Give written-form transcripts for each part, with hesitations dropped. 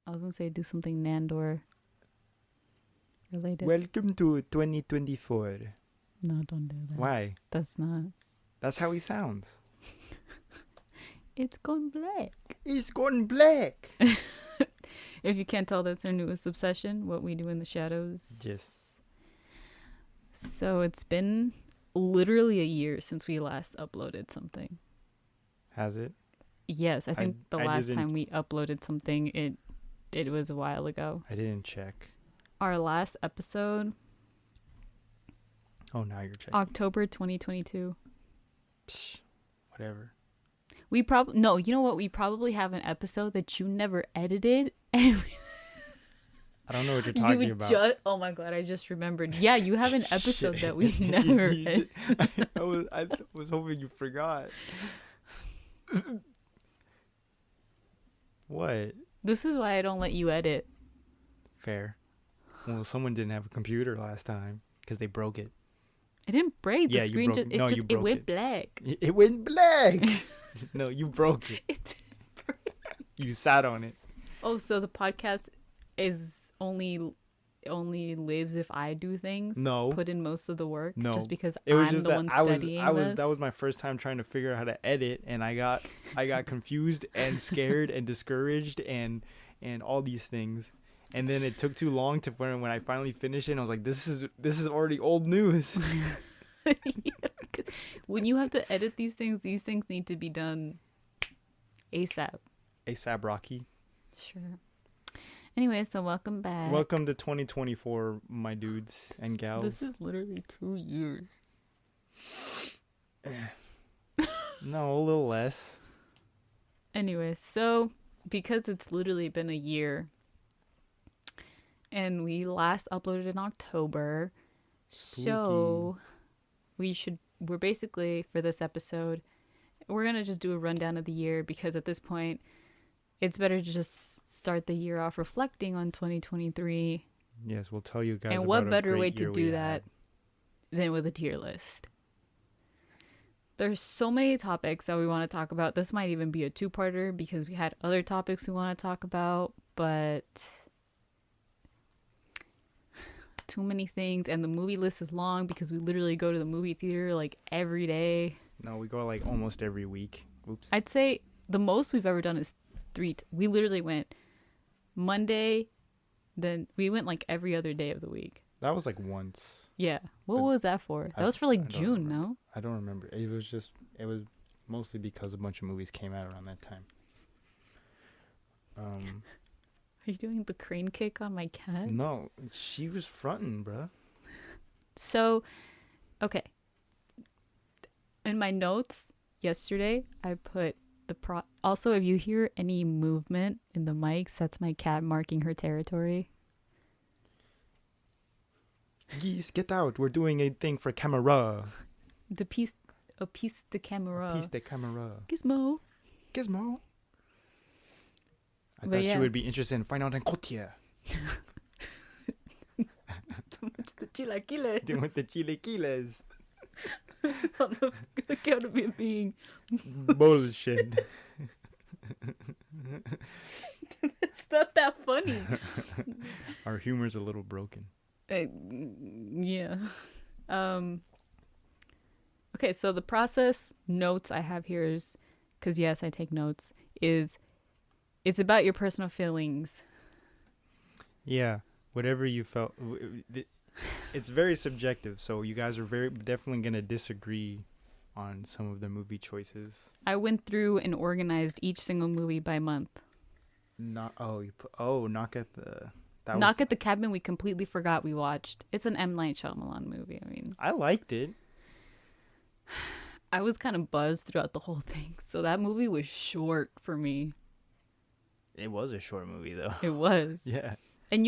I was gonna say do something Nandor related. Welcome to 2024. No, don't do that. Why? That's not. That's how he sounds. It's gone black. It's gone black. If you can't tell, that's our newest obsession, what we do in the shadows. Yes. So it's been literally a year since we last uploaded something. Has it? Yes, I think the last didn't- time we uploaded something, it was a while ago. I didn't check. Our last episode, Oh, now you're checking. October 2022. Psh, whatever. We probably no, you know what? We probably have an episode that you never edited, and I don't know what you're talking about. oh my god, I just remembered. Yeah, you have an episode that we never edited. I was hoping you forgot. What? This is why I don't let you edit. Fair. Well, someone didn't have a computer last time because they broke it. It didn't break. The Yeah, you screen broke- just no, it you just broke it went it. black. It went black. No, you broke it. It didn't break. You sat on it. Oh, so the podcast is only lives if I do things. No. Put in most of the work. No. Just because It was I'm just the that one I was studying that this. was my first time trying to figure out how to edit, and I got confused and scared and discouraged and all these things. And then it took too long to when I finally finished it, and I was like, this is already old news. Yeah, 'cause when you have to edit these things need to be done ASAP. ASAP Rocky. Sure. Anyway, so welcome back. Welcome to 2024, my dudes and gals. This is literally 2 years. No, a little less. Anyway, so because it's literally been a year and we last uploaded in October, so we're basically, for this episode, we're going to just do a rundown of the year because at this point, it's better to just start the year off reflecting on 2023. Yes, we'll tell you guys. And about what a better great way to year do we that had. than with a tier list? There's so many topics that we want to talk about. This might even be a two-parter because we had other topics we want to talk about, but too many things, and the movie list is long because we literally go to the movie theater like every day. No, we go like almost every week. Oops. I'd say the most we've ever done is we literally went Monday, then we went like every other day of the week. That was like once. Yeah. What But was that for? That was for like I don't June, remember. no? I don't remember. It was mostly because a bunch of movies came out around that time. Are you doing the crane kick on my cat? No, she was fronting, bruh. So, okay. In my notes yesterday, I put also, if you hear any movement in the mics, that's my cat marking her territory. Geese, get out. We're doing a thing for camera. A piece de camera. Piece de camera. Gizmo. Gizmo. I But thought yeah. she would be interested in finding out in Kotia. The chilaquiles. Doing with the chilaquiles. On the account of it being Bullshit. it's not that funny. Our humor's a little broken. Yeah. Okay, so the process notes I have here is, because yes, I take notes, is it's about your personal feelings. Yeah, whatever you felt. It's very subjective, so you guys are definitely going to disagree on some of the movie choices. I went through and organized each single movie by month. Knock at the... Knock at the Cabin we completely forgot we watched. It's an M. Night Shyamalan movie. I mean, I liked it. I was kind of buzzed throughout the whole thing, so that movie was short for me. It was a short movie, though. It was. Yeah. And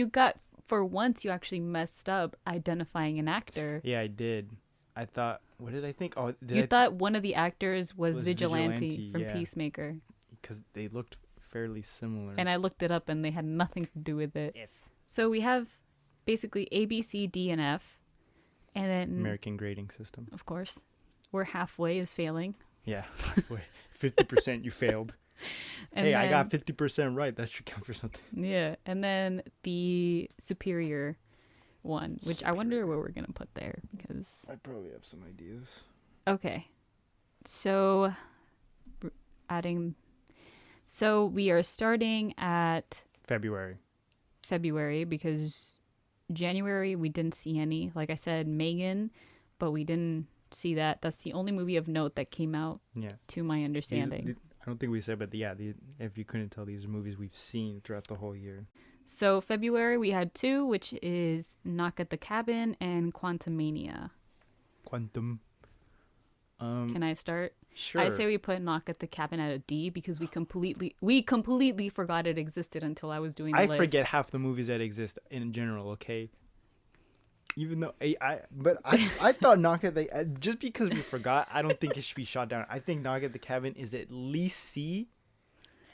for once, you actually messed up identifying an actor. Yeah, I did. I thought... What did I think? Oh, You thought one of the actors was Vigilante Vigilante, from yeah. Peacemaker. Because they looked fairly similar. And I looked it up and they had nothing to do with it. So we have basically A, B, C, D, and F. And then, American grading system. of course, we're halfway is failing. Yeah. 50% you failed. And Hey, I then got 50% right. That should count for something. yeah, and then the superior one, which I wonder Superior. where we're gonna put there because I probably have some ideas. okay, so r- adding, so we are starting at February. February because January we didn't see any. Like I said, Megan, but we didn't see that. That's the only movie of note that came out, Yeah. to my understanding. I don't think we said, but if you couldn't tell, these are movies we've seen throughout the whole year. So February we had two, which is Knock at the Cabin and Quantumania. Quantum. Can I start? Sure. I say we put Knock at the Cabin at a D because we completely forgot it existed until I was doing the list. forget half the movies that exist in general. Okay. Even though I thought Knock at the just because we forgot, I don't think it should be shot down. I think Knock at the Cabin is at least C.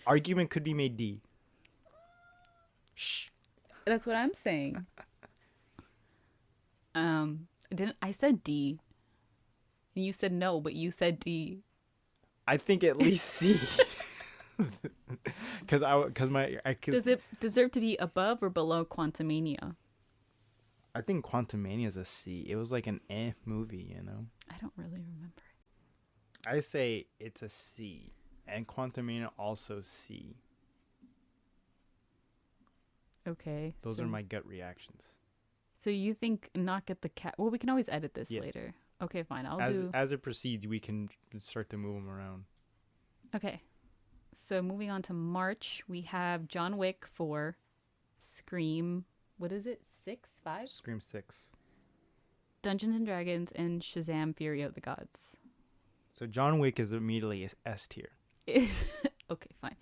Argument could be made D. Shh. That's what I'm saying. Didn't I said D? And you said no, but you said D. I think at least C. Does it deserve to be above or below Quantumania? I think Quantumania is a C. It was like an movie, you know. I don't really remember it. I say it's a C, and Quantumania also C. Okay. Those are my gut reactions. So you think Knock at the Cat? Well, we can always edit this Yes. later. Okay, fine. As it proceeds, we can start to move them around. Okay. So moving on to March, we have John Wick 4, Scream. What is it? 6, 5? Scream 6. Dungeons and Dragons and Shazam: Fury of the Gods. So John Wick is immediately S tier. Okay, fine.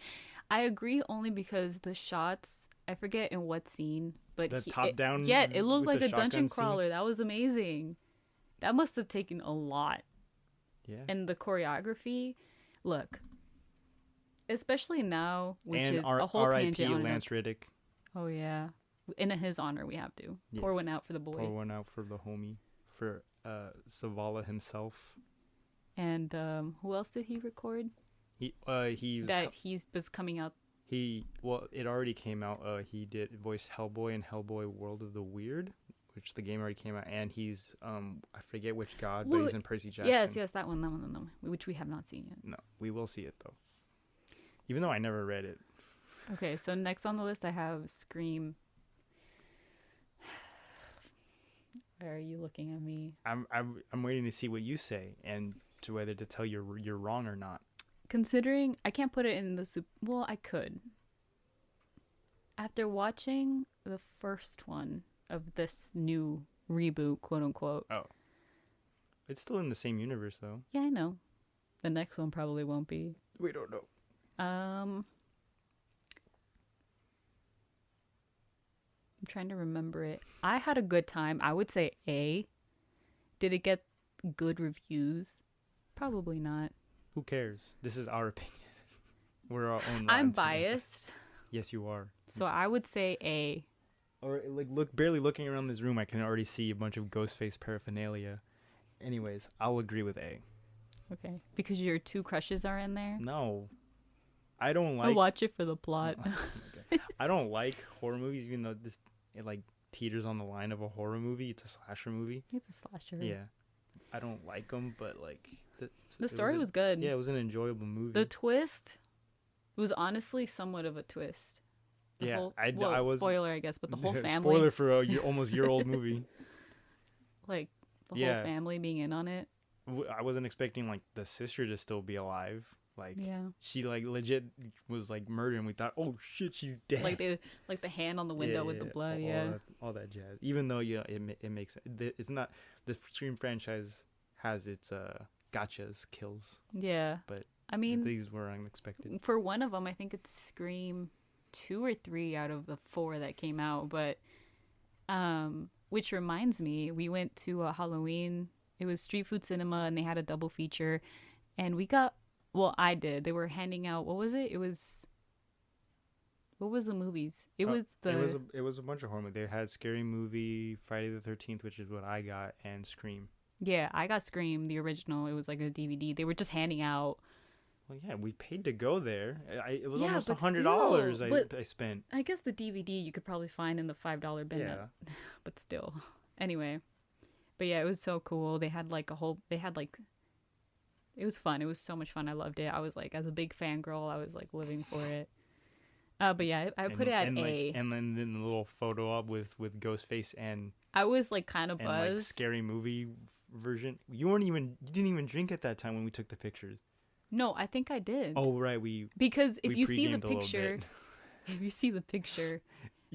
I agree only because the shots, I forget in what scene, but The top down. yeah, it looked with like the a dungeon shotgun scene? crawler. That was amazing. That must have taken a lot. Yeah. And the choreography, look, especially now, which And is a whole tangent on Lance it. Riddick. Oh yeah, in his honor, we have to pour Yes. one out for the boy. Pour one out for the homie, for Savala himself. And who else did he record? He Was coming out. it already came out. He did voice Hellboy in Hellboy World of the Weird, which the game already came out, and he's I forget which god, but he's in Percy Jackson. Yes, that one, which we have not seen yet. No, we will see it though. Even though I never read it. Okay, so next on the list I have Scream. Why are you looking at me? I'm waiting to see what you say and to whether to tell you're wrong or not. Considering I can't put it in the well, I could. After watching the first one of this new reboot, quote unquote. Oh. It's still in the same universe though. Yeah, I know. The next one probably won't be. We don't know. I'm trying to remember it. I had a good time. I would say A. Did it get good reviews? Probably not. Who cares? This is our opinion. We're our own. I'm Rotten Tomatoes. biased, Yes, you are. so I would say A. Or barely looking around this room, I can already see a bunch of Ghostface paraphernalia. Anyways, I'll agree with A. Okay, because your two crushes are in there. No, I don't I'll like. watch it for the plot. Okay. I don't like horror movies, even though it like teeters on the line of a horror movie. It's a slasher movie. It's a slasher. Yeah, I don't like them, but like The story was good. Yeah, it was an enjoyable movie. The twist was honestly somewhat of a twist. The Yeah, whole, I was spoiler, I guess, but the whole family, spoiler for a almost year-old movie. like the Yeah. whole family being in on it. I wasn't expecting like the sister to still be alive. Like Yeah, she like legit was like murdered, and we thought, oh shit, she's dead. like the hand on the window with the blood. all that jazz. Even though it makes it's not the Scream franchise has its gotchas kills, Yeah. but I mean, these were unexpected. for one of them, I think it's Scream 2 or 3 out of the 4 that came out. But, which reminds me, we went to a Halloween. It was Street Food Cinema, and they had a double feature, and we got. Well, I did. They were handing out. What was it? What was the movies? It was a bunch of horror movies. They had Scary Movie, Friday the 13th, which is what I got, and Scream. Yeah, I got Scream, the original. It was like a DVD. They were just handing out Well, yeah, we paid to go there. It was Yeah, almost but $100 still, but I spent. I guess the DVD you could probably find in the $5 bin, Yeah. but still. Anyway, but yeah, it was so cool. They had like it was fun. It was so much fun. I loved it. I was like, as a big fangirl, I was like living for it. But yeah, I put it at A. And then the little photo up with Ghostface and I was like kind of like buzzed. scary movie version. You didn't even drink at that time when we took the pictures. No, I think I did. Oh right, Because if we you see the pre-gamed a little picture, bit. if you see the picture,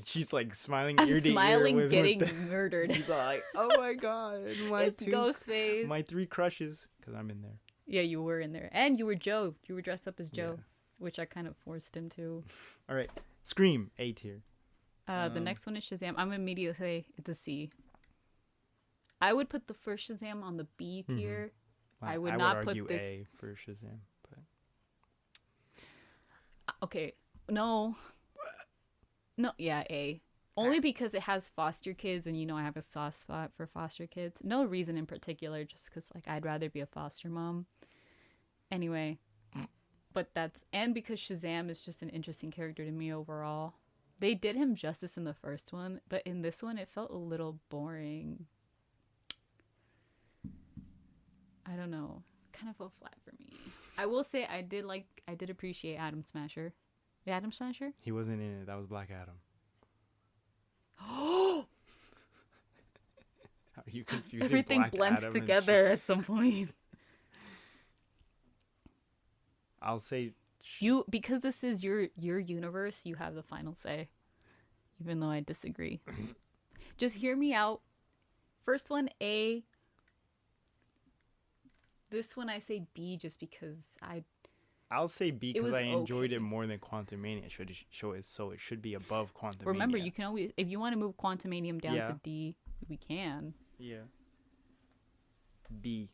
She's like smiling I'm ear to smiling, ear with getting the, murdered. she's like, oh my god, It's Ghostface. my 3 crushes, because I'm in there. Yeah, you were in there, and you were Joe. You were dressed up as Joe, Yeah. which I kind of forced him to. All right, Scream, A tier. The next one is Shazam. I'm immediately say it's a C. I would put the first Shazam on the B tier. Well, I would not argue put this. A for Shazam, but Okay, no, yeah, A. Only because it has foster kids, and I have a soft spot for foster kids. No reason in particular, just because like I'd rather be a foster mom. Anyway, but and because Shazam is just an interesting character to me overall. They did him justice in the first one, but in this one it felt a little boring. I don't know. Kind of fell flat for me. I will say I did appreciate Adam Smasher. Adam Smasher? he wasn't in it. That was Black Adam. Are you confusing Everything Black blends Adam together at some point. I'll say Because this is your universe, you have the final say. Even though I disagree. Just hear me out. First one, A. This one I say B just because I'll say B because was I enjoyed okay. it more than Quantumania so it should be above Quantumania. Remember, you can always, if you want to move Quantumanium down Yeah. to D, we can. Yeah. B.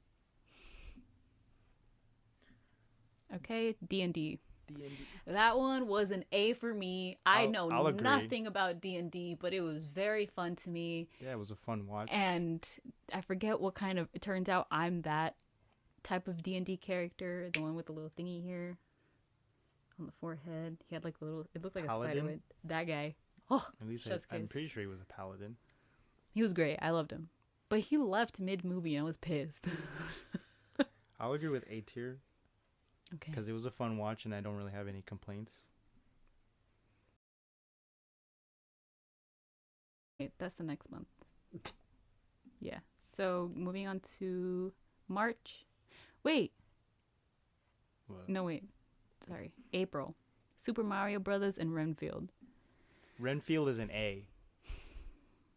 Okay, D&D. D&D. That one was an A for me. I know I'll agree. nothing about D&D, but it was very fun to me. Yeah, it was a fun watch. And I forget what kind of, it turns out I'm that type of D&D character, the one with the little thingy here on the forehead. He had like the little, it looked like Paladin? a spider with that guy. Oh, At least chef's I'm kiss. pretty sure he was a paladin. He was great. I loved him. But he left mid-movie and I was pissed. I'll agree with A tier Okay. because it was a fun watch and I don't really have any complaints. Wait, that's the next month. Yeah. So moving on to March. Wait. What? No, wait. Sorry. April. Super Mario Brothers and Renfield. Renfield is an A.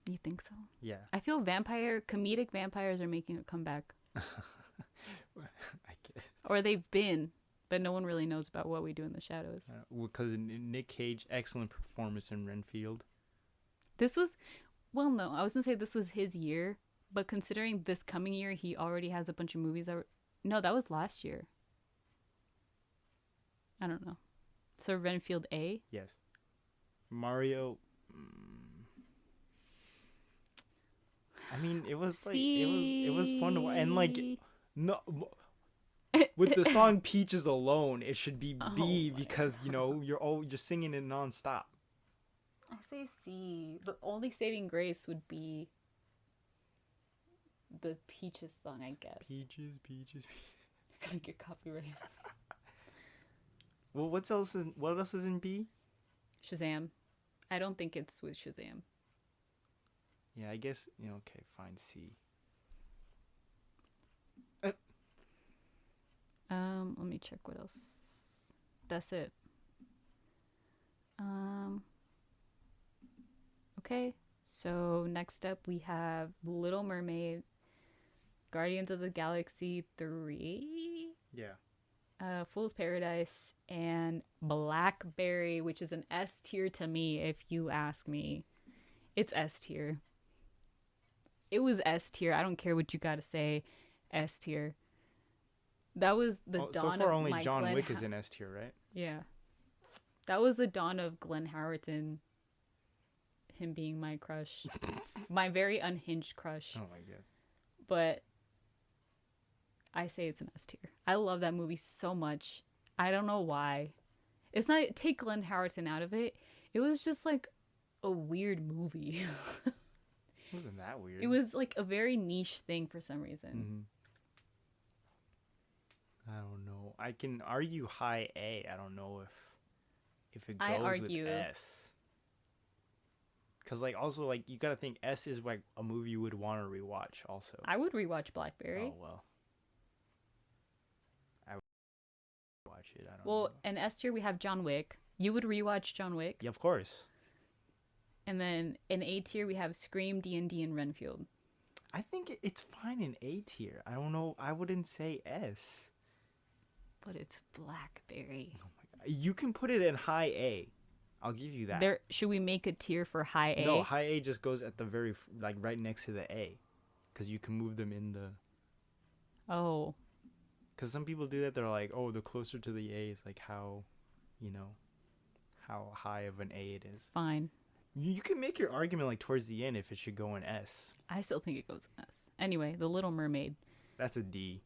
You think so? Yeah. I feel comedic vampires are making a comeback. I guess. Or they've been, but no one really knows about what we do in the shadows. Because Nick Cage, excellent performance in Renfield. This was, well, no, I was going to say this was his year, but considering this coming year, he already has a bunch of movies. No, that was last year. I don't know. So Renfield A? Yes. Mario. I mean, it was like it was fun to watch, and like no. With the song Peaches alone, it should be B because you're singing it nonstop. I say C. The only saving grace would be the Peaches song, I guess. Peaches. You're gonna get copyrighted. Well, what else is in B? Shazam. I don't think it's with Shazam. Yeah, I guess okay, fine, C. Let me check what else. That's it. Okay. So next up we have Little Mermaid, Guardians of the Galaxy 3, Yeah. Fool's Paradise, and Blackberry, which is an S tier to me, if you ask me. It's S tier. It was S tier. I don't care what you gotta say. S tier. That was the dawn so of far only my John Wick is in S tier, right? Yeah. That was the dawn of Glenn Howerton. Him being my crush. My very unhinged crush. Oh my god. But I say it's an S tier. I love that movie so much. I don't know why. It's not take Glenn Howerton out of it. It was just like a weird movie. Wasn't that It weird? was like a very niche thing for some reason. Hmm. I don't know. I can argue high A. I don't know if it I goes with argue S. Cause like also like you gotta think S is like a movie you would want to rewatch also. I would rewatch Oh Blackberry. well, I would watch it. I don't Well, know. in S tier we have John Wick. You would rewatch John Wick. Yeah, of course. And then in A tier we have Scream, D&D, and Renfield. I think it's fine in A tier. I don't know. I wouldn't say S. But it's Blackberry. You can put it in high A. I'll give you that. There, should we make a tier for high A? No, high A just goes at the very like right next to the A, because you can move them in the. Oh, Because some people do that. They're like, oh, the closer to the A is like how, you know, how high of an A it is. fine. You can make your argument like towards the end if it should go in S. I still think it goes in S. Anyway, The Little Mermaid. That's a D.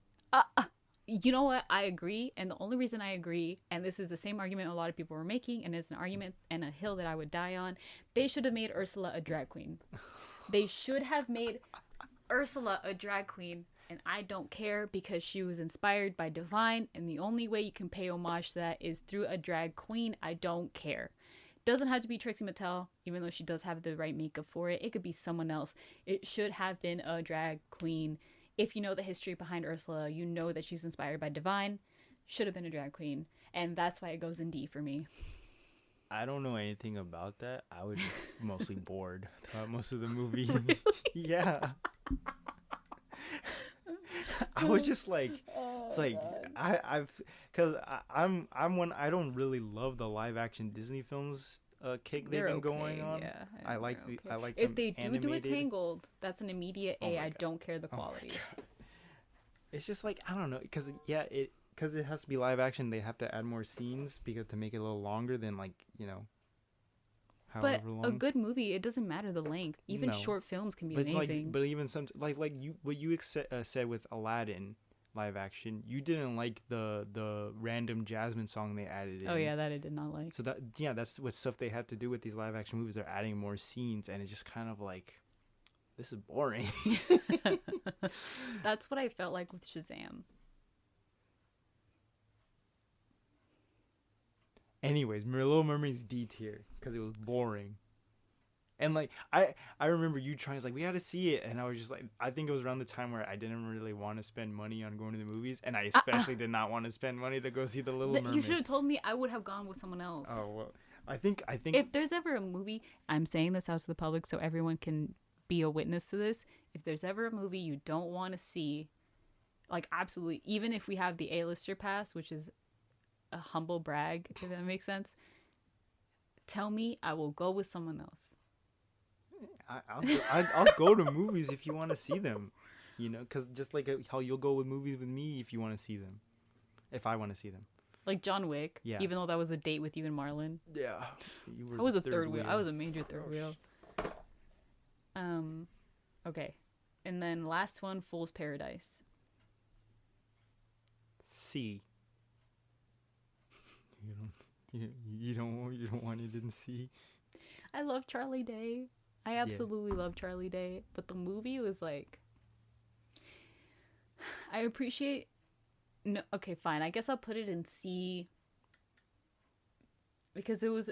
You know what? I agree. And the only reason I agree, and this is the same argument a lot of people were making, and it's an argument and a hill that I would die on, they should have made Ursula a drag queen. They should have made Ursula a drag queen. And I don't care because she was inspired by Divine, and the only way you can pay homage to that is through a drag queen. I don't care. Doesn't have to be Trixie Mattel, even though she does have the right makeup for it. It could be someone else. It should have been a drag queen. If you know the history behind Ursula, you know that she's inspired by Divine. Should have been a drag queen. And that's why it goes in D for me. I don't know anything about that. I was just mostly bored throughout most of the movie. Yeah. I was just like, it's like I'm one. I don't really love the live action Disney films. Kick they've They're been okay, going on. yeah. I like They're I like If them they do animated. it Tangled, that's an immediate Oh A. my I God. don't care the Oh my quality. God. It's just like I don't know because because it has to be live action. They have to add more scenes because to make it a little longer than like But however long. a good movie, it doesn't matter the length. Even No. short films can be But amazing. but even some like you what you said with Aladdin live action, you didn't like the random Jasmine song they added in. Oh yeah, that I did not like. So that's what stuff they have to do with these live action movies. They're adding more scenes, and it's just kind of like, this is boring. That's what I felt like with Shazam. Anyways, Little Mermaid's D tier because it was boring. And like I remember you trying, it's like we had to see it, and I was just like, I think it was around the time where I didn't really want to spend money on going to the movies, and I especially did not want to spend money to go see the Little Mermaid. You should have told me. I would have gone with someone else. Oh well, I think If there's ever a movie, I'm saying this out to the public so everyone can be a witness to this. If there's ever a movie you don't want to see, like absolutely, even if we have the A-lister pass, which is a humble brag, if that makes sense, tell me. I will go with someone else. I'll go to movies if you want to see them, because just like how you'll go with movies with me if you want to see them, if I want to see them. Like John Wick, Yeah. even though that was a date with you and Marlon. Yeah, you were I was the a third wheel. I was a major third Gosh. wheel. Okay. And then last one, Fool's Paradise. C. You don't want it in C. I love Charlie Day. I absolutely love Charlie Day. But the movie was like, I appreciate. No, okay, fine. I guess I'll put it in C because it was.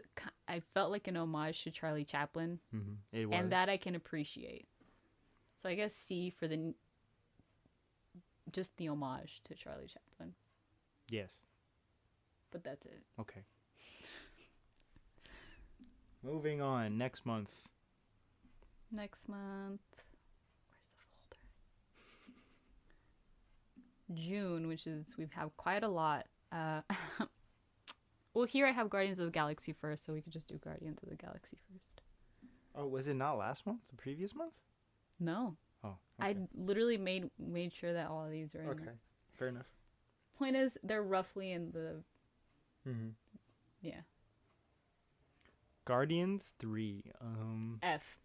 I felt like an homage to Charlie Chaplin, Mm-hmm. It was. and that I can appreciate. So I guess C for just the homage to Charlie Chaplin. Yes. But that's it. Okay. Moving on. Next month. Next month. Where's the folder? June, which is we have quite a lot. Well, here I have Guardians of the Galaxy first, so we could just do Guardians of the Galaxy first. Oh, was it not last month? The previous month? No, Oh. I Okay. literally made sure that all of these are in. Okay. Fair enough. Point is, they're roughly in the Mm-hmm. yeah. Guardians 3. F.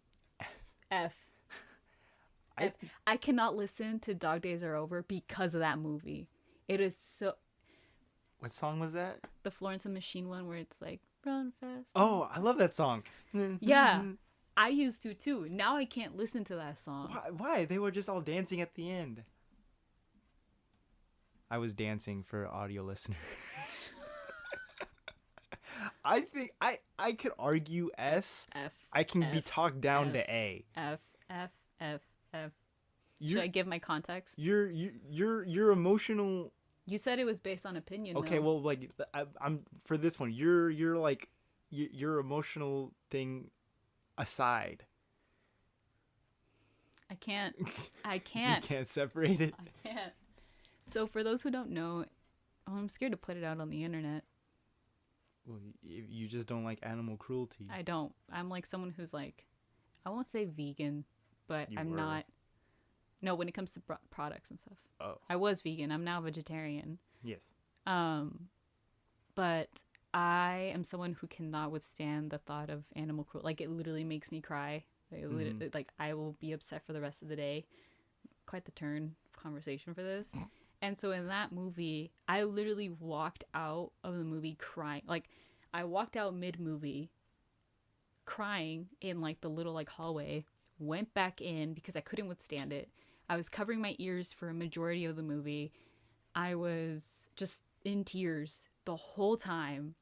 I cannot listen to Dog Days Are Over because of that movie. It is so. What song was that? The Florence and the Machine one where it's like run fast. Oh, I love that song. Yeah, I used to too. Now I can't listen to that song. Why? They were just all dancing at the end. I was dancing for audio listener. I think I could argue S. F. I can F, be talked down F, to A. F F F F. Should You're I give my context? you're emotional. You said it was based on opinion. Okay, though. well, like I'm for this one. You're like your emotional thing aside. I can't. I You can't. can't separate it. I can't. So for those who don't know, I'm scared to put it out on the internet. Well, you just don't like animal cruelty. I don't. I'm like someone who's like, I won't say vegan, but You I'm were. not. No, when it comes to products and stuff. Oh, I was vegan. I'm now vegetarian. yes. But I am someone who cannot withstand the thought of animal cruelty. Like it literally makes me cry. Like I will be upset for the rest of the day. Quite the turn of conversation for this. And so in that movie, I literally walked out of the movie crying. Like I walked out mid-movie crying in like the little like hallway, went back in because I couldn't withstand it. I was covering my ears for a majority of the movie. I was just in tears the whole time.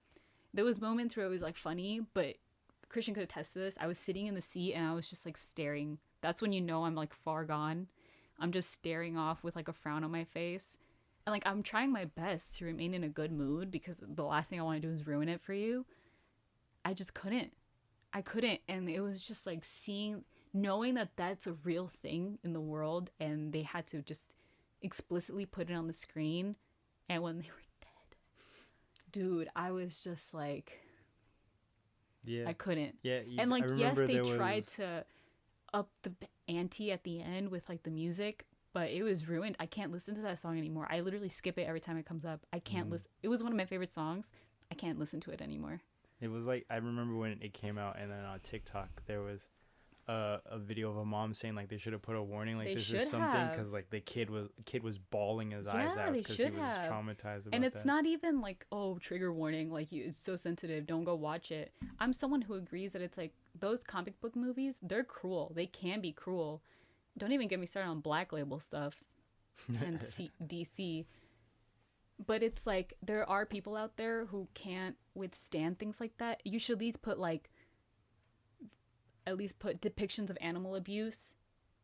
There was moments where it was like funny, but Christian could attest to this. I was sitting in the seat and I was just like staring. That's when you know I'm like far gone. I'm just staring off with like a frown on my face. And like I'm trying my best to remain in a good mood because the last thing I want to do is ruin it for you. I just couldn't. I couldn't. And it was just like knowing that that's a real thing in the world and they had to just explicitly put it on the screen. And when they were dead, dude, I was just like, Yeah. I couldn't. Yeah. And like, I yes, remember they there tried was- to up the ante at the end with like the music, but it was ruined. I can't listen to that song anymore. I literally skip it every time it comes up. I can't listen. It was one of my favorite songs. I can't listen to it anymore. It was like I remember when it came out, and then on TikTok there was a video of a mom saying like they should have put a warning like They this should is something have. because like the kid was bawling his eyes Yeah, out they because he should was have. traumatized about And it's that. not even like, oh, trigger warning, like it's so sensitive, don't go watch it. I'm someone who agrees that it's like those comic book movies, they're cruel. They can be cruel. Don't even get me started on Black Label stuff and DC. But it's like there are people out there who can't withstand things like that. You should at least put depictions of animal abuse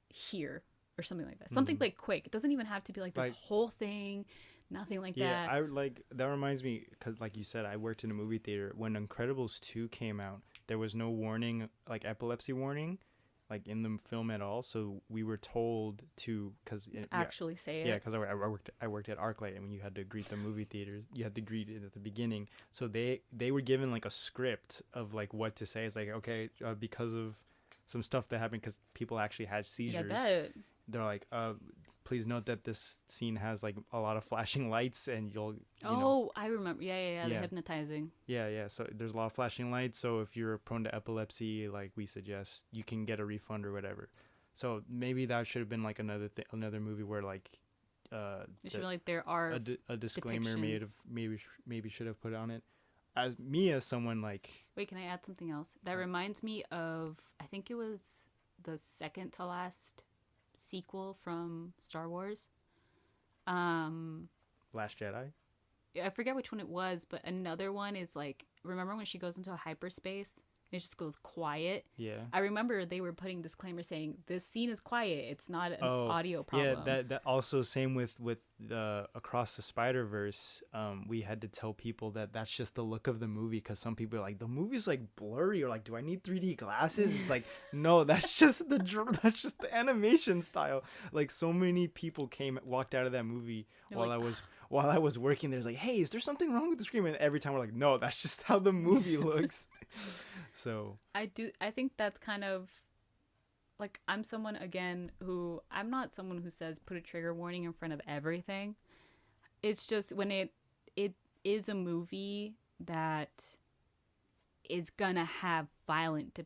here or something like that. Something like quick. It doesn't even have to be like this Like- whole thing. Nothing like Yeah, that. I like that reminds me because like you said, I worked in a movie theater when Incredibles 2 came out. There was no warning, like epilepsy warning, like in the film at all. So we were told to Actually say it. yeah, because I worked at ArcLight, and when you had to greet the movie theaters, you had to greet it at the beginning. So they were given like a script of like what to say. It's like okay, because of some stuff that happened, because people actually had seizures. Yeah, I bet. They're like, please note that this scene has like a lot of flashing lights, and you know, Oh, I remember. Yeah. The Yeah. hypnotizing. yeah. So there's a lot of flashing lights. So if you're prone to epilepsy, like we suggest, you can get a refund or whatever. So maybe that should have been like another movie where like It should be like there are. a disclaimer made depictions. of maybe should have put on it. As someone like Wait, can I add something else? That reminds me of. I think it was the second to last sequel from Star Wars. Last Jedi. I forget which one it was, but another one is like. Remember when she goes into a hyperspace? It just goes quiet. Yeah. I remember they were putting disclaimers saying this scene is quiet. It's not an audio problem. Yeah, that also same with Across the Spider-Verse. We had to tell people that that's just the look of the movie, because some people are like, the movie's like blurry, or like, do I need 3D glasses? It's like, no, that's just that's just the animation style. Like so many people walked out of that movie They're while like, I was working. There's like, hey, is there something wrong with the screen? And every time we're like, no, that's just how the movie looks. So I think that's kind of like I'm someone again who I'm not someone who says put a trigger warning in front of everything. It's just when it is a movie that is gonna have violent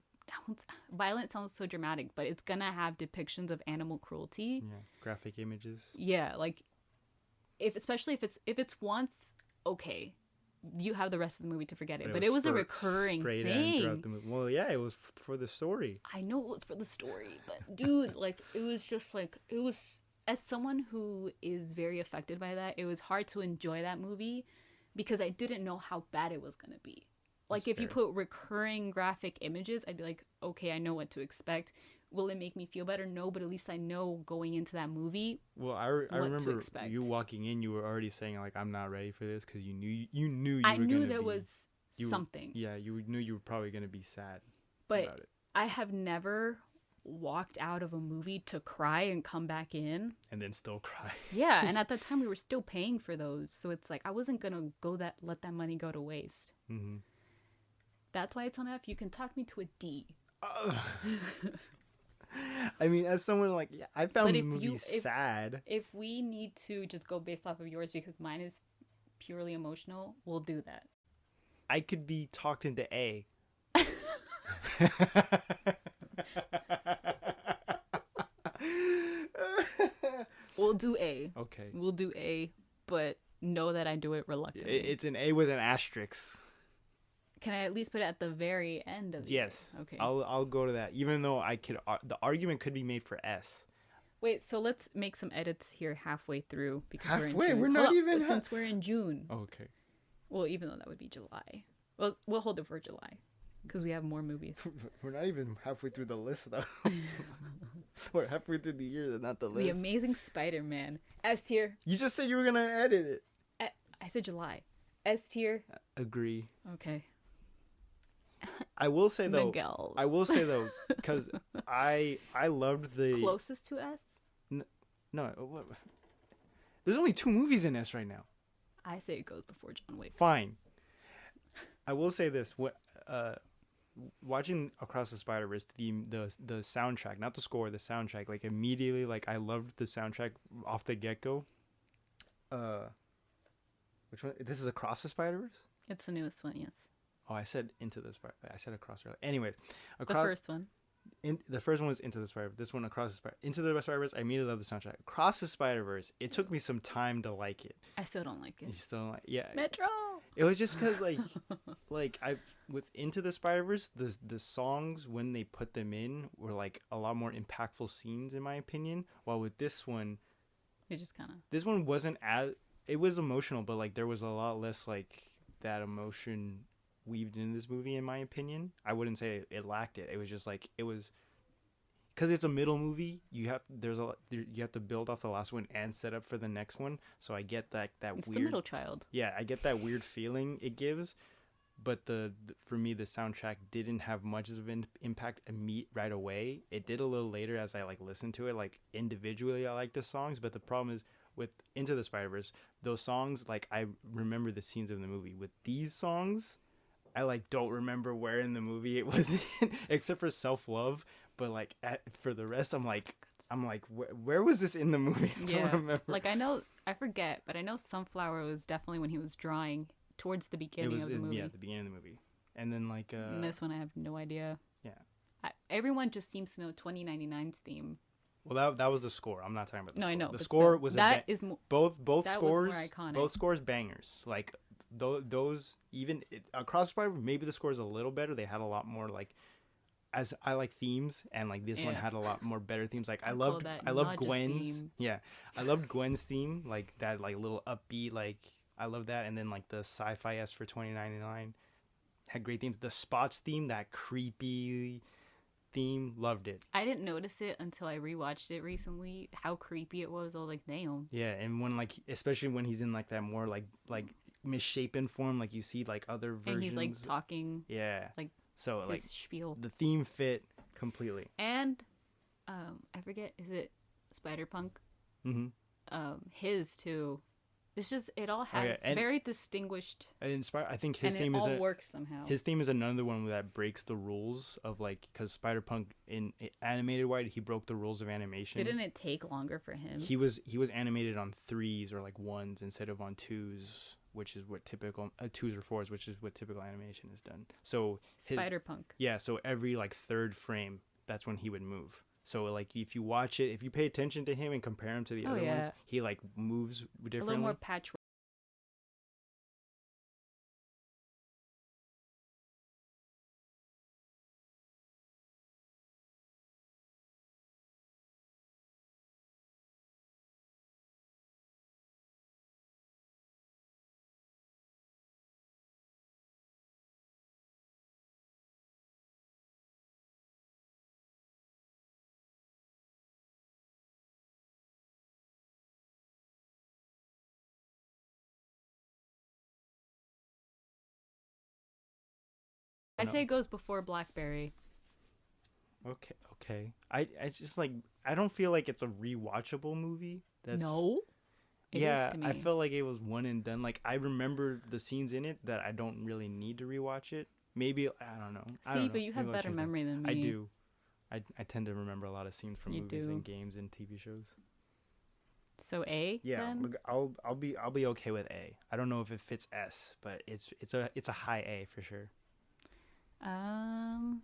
sounds so dramatic, but it's gonna have depictions of animal cruelty. yeah, graphic images. Yeah, like especially if it's once okay, you have the rest of the movie to forget it. But But it was a spur- recurring sprayed in thing. throughout the movie. Well, yeah, it was for the story. I know it was for the story, but dude, like it was just like it was. As someone who is very affected by that, it was hard to enjoy that movie because I didn't know how bad it was gonna be. Like That's if you fair. put recurring graphic images, I'd be like, okay, I know what to expect. Will it make me feel better? No, but at least I know going into that movie Well, I what to remember expect. you walking in. You were already saying like, "I'm not ready for this," because you knew you I were knew gonna there be. was You something, Yeah, you knew you were probably gonna be sad but about it, I have never walked out of a movie to cry and come back in. and then still cry. Yeah, and at that time we were still paying for those, so it's like I wasn't gonna let that money go to waste. Mm-hmm. That's why it's on F. You can talk me to a D. I mean, as someone like, yeah, I found But the if movie you sad. if we need to just go based off of yours because mine is purely emotional, we'll do that. I could be talked into A. We'll do A. Okay. We'll do A, but know that I do it reluctantly. It's an A with an asterisk. Can I at least put it at the very end of the Yes. A? Okay. I'll go to that. Even though I could, the argument could be made for S. Wait, so let's make some edits here halfway through because we're in Halfway? June. We're not Hold up, even since we're in June. Oh, okay. Well, even though that would be July. Well, we'll hold it for July because we have more movies. We're not even halfway through the list though. We're halfway through the year, not the list. The Amazing Spider-Man. S tier. You just said you were gonna edit it. I said July. S tier. Agree. Okay. I will say though. Miguel. I will say though, because I loved the. Closest to S? No, what? There's only 2 movies in S right now. I say it goes before John Wick. Fine. I will say this: what watching Across the Spider-Verse, the soundtrack, not the score, the soundtrack, like immediately, like I loved the soundtrack off the get-go. Which one? This is Across the Spider-Verse? It's the newest one, yes. Oh, I said Into the Spider. I said Across earlier. Anyways, The first one. The first one was Into the Spider-Verse. This one, Across the Spider. Into the Spider-Verse, I immediately love the soundtrack. Across the Spider-Verse, it took me some time to like it. I still don't like You it. still don't like? Yeah. Metro. It was just because like I with Into the Spider-Verse, the songs when they put them in were like a lot more impactful scenes in my opinion. While with this one It wasn't as, it was emotional, but like there was a lot less like that emotion weaved in this movie in my opinion. I wouldn't say it lacked it. It was just like it was. Because it's a middle movie, you have to build off the last one and set up for the next one. So I get that It's weird. the middle child. Yeah, I get that weird feeling it gives, but for me the soundtrack didn't have much of an impact right away. It did a little later as I like listened to it. Like individually, I like the songs, but the problem is with Into the Spider-Verse, those songs like I remember the scenes of the movie. With these songs, I like don't remember where in the movie it was in, except for Self Love. But like for the rest, I'm like, where was this in the movie? I don't remember. Like I forget, but I know Sunflower was definitely when he was drawing towards the beginning of the movie. Yeah, the beginning of the movie, and then like And this one I have no idea. Yeah. Everyone just seems to know 2099's theme. Well, that was the score. I'm not talking about the score. I know. The score was both that scores. was more iconic. Both scores bangers. Like those even Across the Spider, maybe the score is a little better. They had a lot more like. As I like themes, and like this one had a lot more better themes. Like I loved Gwen's. Yeah, I loved Gwen's theme, like that, like little upbeat. Like I love that, and then like the sci-fi S for 2099 had great themes. The Spots theme, that creepy theme, loved it. I didn't notice it until I rewatched it recently. How creepy it was. I was like, damn. Yeah, and when like especially when he's in like that more like misshapen form, like you see like other versions. And he's like talking. Yeah. Like. So like spiel. The theme fit completely. And I forget, is it Spider-Punk? Mm-hmm. His too. It's just it all has very distinguished. I think his theme all works somehow. His theme is another one that breaks the rules of like because Spider-Punk in animated wide he broke the rules of animation. Didn't it take longer for him? He was animated on 3s or like 1s instead of on 2s. Which is what typical 2s or 4s, which is what typical animation is done. So Spider-Punk. Yeah, so every like third frame, that's when he would move. So like if you watch it, if you pay attention to him and compare him to the other ones, he like moves differently. A little more patchwork. I No. say it goes before Blackberry. Okay. I just like I don't feel like it's a rewatchable movie. That's No, it is yeah. to I me. felt like it was one and done. Like I remember the scenes in it that I don't really need to rewatch it. Maybe I don't know. I See, don't know. but you Maybe have I'll better change my. memory than I me. do. I tend to remember a lot of scenes from You movies do. and games and TV shows. So A Yeah, then. look, I'll be okay with A. I don't know if it fits S, but it's a high A for sure. Um.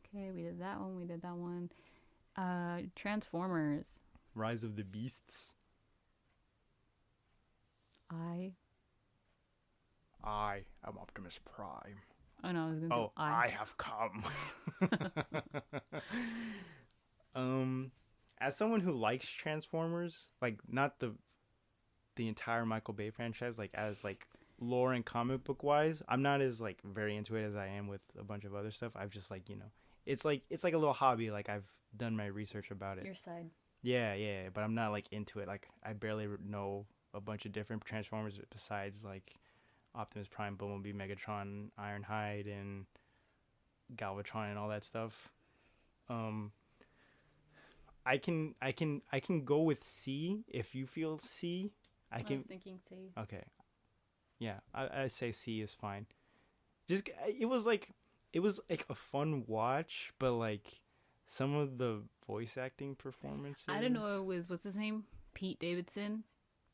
Okay, we did that one. We did that one. Transformers. Rise of the Beasts. I. I am Optimus Prime. Oh no, I was gonna do Oh, I. I have come. As someone who likes Transformers, like not the entire Michael Bay franchise, like as like lore and comic book wise, I'm not as like very into it as I am with a bunch of other stuff. I've just like it's like a little hobby. Like I've done my research about it. Your side. Yeah, but I'm not like into it. Like I barely know a bunch of different Transformers besides like Optimus Prime, Bumblebee, Megatron, Ironhide, and Galvatron, and all that stuff. Um, I can go with C if you feel C. I I was can. thinking C. Okay, yeah, I say C is fine. Just it was like a fun watch, but like some of the voice acting performances. I don't know. It was what's his name? Pete Davidson.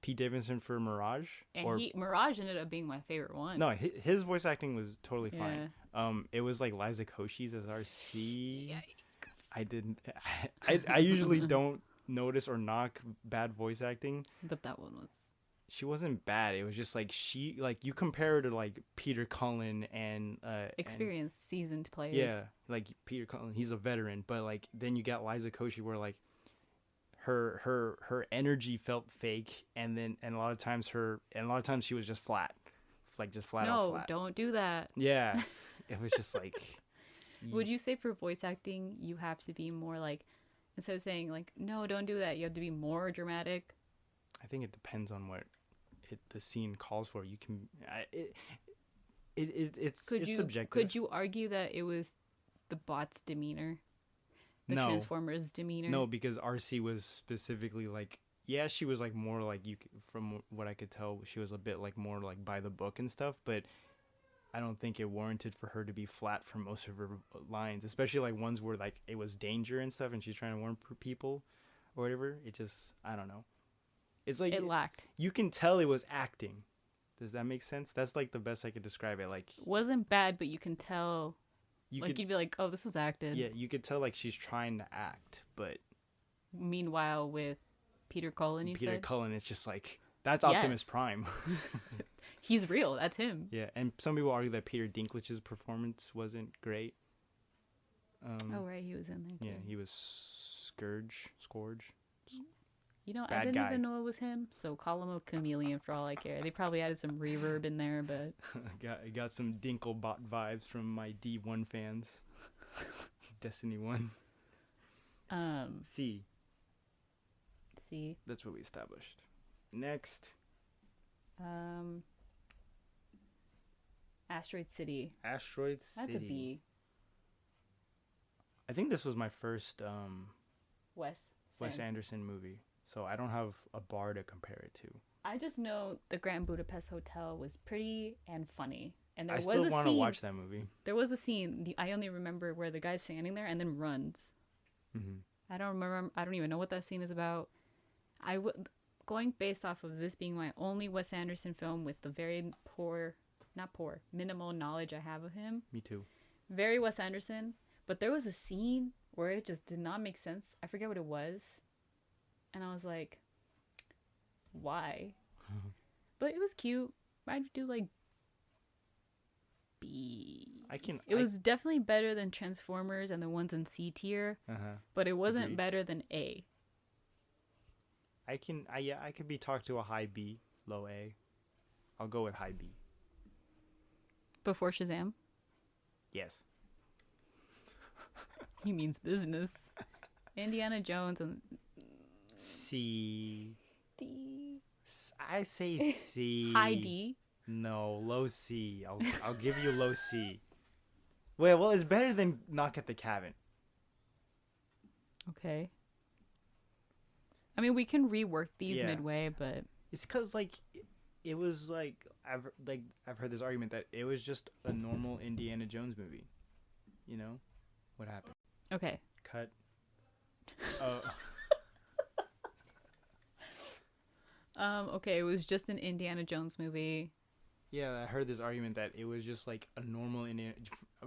Pete Davidson for Mirage, And or Mirage ended up being my favorite one. no, his voice acting was totally Yeah. fine. It was like Liza Koshy's as RC. Yikes. I didn't. I usually don't notice or knock bad voice acting. But that one was. She wasn't bad. It was just like she like you compare her to like Peter Cullen and Experienced, seasoned players. yeah, like Peter Cullen, he's a veteran, but like then you got Liza Koshy where like her energy felt fake, and a lot of times she was just flat, like just flat out No, flat. don't do that. Yeah, it was just like. Would you say for voice acting, you have to be more like, instead of saying like, no, don't do that, you have to be more dramatic? I think it depends on what the scene calls for. You can it's subjective. Could you argue that it was the bot's demeanor, the No. Transformers demeanor? No, because RC was specifically like, yeah, she was like more like from what I could tell, she was a bit like more like by the book and stuff, but I don't think it warranted for her to be flat for most of her lines, especially like ones where like it was danger and stuff and she's trying to warn people or whatever. It just, I don't know. It's like It lacked. you can tell it was acting. Does that make sense? That's like the best I could describe it. Like Wasn't bad, but you can tell. you Like could, you'd be like, oh, this was acted. yeah, you could tell like she's trying to act, but Meanwhile, with Peter Cullen, you Peter said Cullen is just like that's Optimus Yes. Prime. he's real. That's him. Yeah, and some people argue that Peter Dinklage's performance wasn't great. Oh right, he was in there too. Yeah, he was Scourge. You know, I Bad didn't guy. even know it was him. So call him a chameleon for all I care. They probably added some reverb in there, but got some Dinklebot vibes from my D1 fans. Destiny 1. C. see, That's what we established. Next, Asteroid City. Asteroid City. That's a B. I think this was my first Wes. Wes Same. Anderson movie, so I don't have a bar to compare it to. I just know the Grand Budapest Hotel was pretty and funny, and there I was still a want to scene. watch that movie. There was a scene. I only remember where the guy's standing there and then runs. Mm-hmm. I don't remember. I don't even know what that scene is about. Going based off of this being my only Wes Anderson film with the very minimal knowledge I have of him. Me too. Very Wes Anderson, but there was a scene where it just did not make sense. I forget what it was, and I was like, why? But it was cute. I'd do like B. It was definitely better than Transformers and the ones in C tier, but it wasn't Agreed. better than A. I could be talked to a high B, low A. I'll go with high B. Before Shazam, Yes. he means business. Indiana Jones and C. D. I say C. High D. No, low C. I'll give you low C. Well, it's better than Knock at the Cabin. Okay. I mean, we can rework these Yeah, midway, but it's cause like it was I've heard this argument that it was just a normal Indiana Jones movie. You know, what happened? okay. Cut. Oh, Okay, it was just an Indiana Jones movie. yeah. I heard this argument that it was just like a normal Indiana.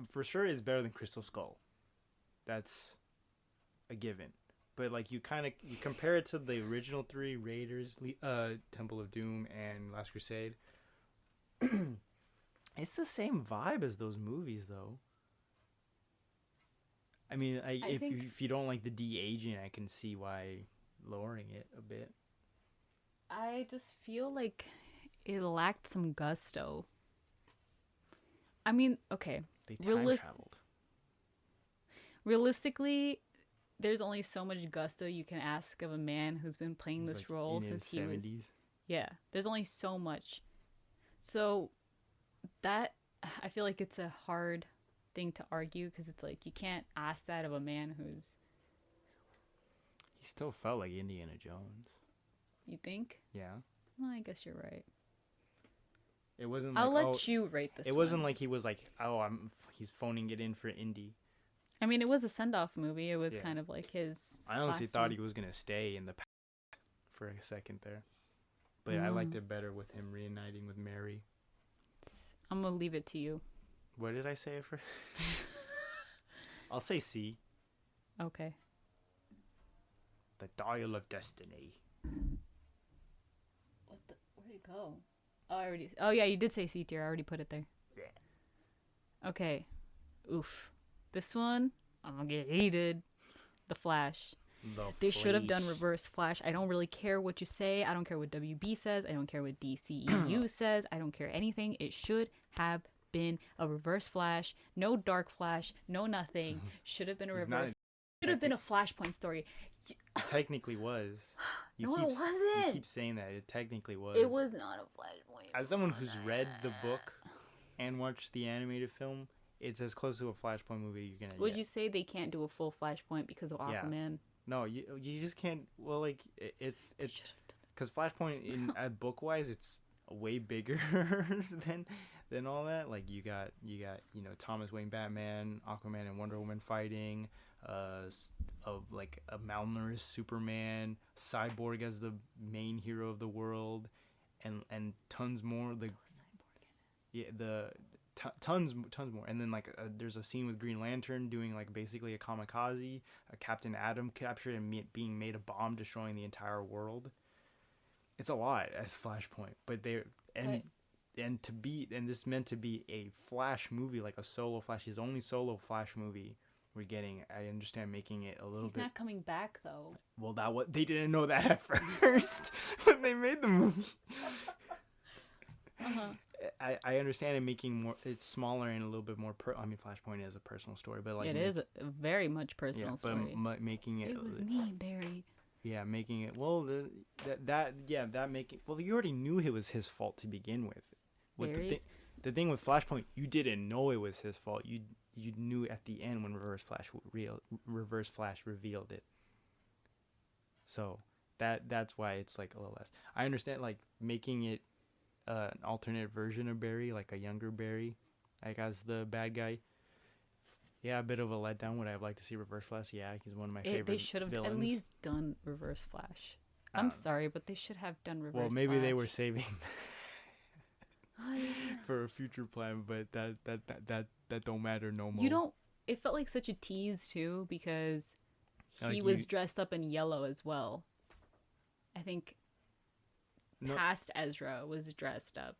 For sure, it's better than Crystal Skull. That's a given. But like you compare it to the original three Raiders, Temple of Doom, and Last Crusade. It's the same vibe as those movies, though. I mean, I think if you don't like the de aging, I can see why lowering it a bit. I just feel like it lacked some gusto. I mean, okay, They time realist traveled. realistically, there's only so much gusto you can ask of a man who's been playing He's this like role in his since he was 70s. yeah. There's only so much. So that I feel like it's a hard thing to argue because it's like you can't ask that of a man who's He still felt like Indiana Jones. you think? Yeah. Well, I guess you're right. It wasn't I'll like let you rate this it wasn't one. like he was like he's phoning it in for indie. I mean, it was a send-off movie. It was Yeah. kind of like his I honestly last thought one. he was gonna stay in the for a second there, but I liked Mm. it better with him reuniting with Mary. I'm gonna leave it to you. What did I say for? I'll say C. Okay. The Dial of Destiny. What the? Where'd it go? Oh, I already. Oh yeah, you did say C tier. I already put it there. Yeah. Okay. Oof. This one, I'm gonna get heated. The Flash. They should have done Reverse Flash. I don't really care what you say. I don't care what WB says. I don't care what DCEU says. I don't care anything. It should have been a Reverse Flash. No Dark Flash. No nothing. Should have been a He's not reverse. Should have been a Flashpoint story. Technically was. No, it You wasn't. keep saying that. It technically was. It was not a Flashpoint. As someone who's read the book and watched the animated film, it's as close to a Flashpoint movie you're gonna Would get. you say they can't do a full Flashpoint because of Yeah. Aquaman? No, you just can't. Well, like it's because Flashpoint in book wise, it's way bigger than all that. Like you got Thomas Wayne Batman, Aquaman, and Wonder Woman fighting. Of like a malnourished Superman, Cyborg as the main hero of the world, and tons more. Tons more, and then like there's a scene with Green Lantern doing like basically a kamikaze, a Captain Atom captured and being made a bomb, destroying the entire world. It's a lot as Flashpoint, but they and and this meant to be a Flash movie, like a solo Flash, his only solo Flash movie. We're getting. I understand making it a little He's bit. not coming back though. Well, that what they didn't know that at first when they made the movie. Uh-huh. I understand it making more. It's smaller and a little bit more. I mean, Flashpoint is a personal story, but like It is a very much personal story. But making it. It was me, Barry. Yeah, making it. Well, that making. Well, you already knew it was his fault to begin with. The thing with Flashpoint, you didn't know it was his fault. You knew at the end when Reverse Flash revealed it. So that's why it's like a little less. I understand like making it an alternate version of Barry, like a younger Barry, like as the bad guy. Yeah, a bit of a letdown. Would I have liked to see Reverse Flash? Yeah, he's one of my favorite They should have villains. at least done Reverse Flash. I'm sorry, but they should have done Reverse Flash. Well, maybe they were saving Oh, yeah. for a future plan, but that don't matter no more. You don't. It felt like such a tease too because he was dressed up in yellow as well. I think past Ezra was dressed up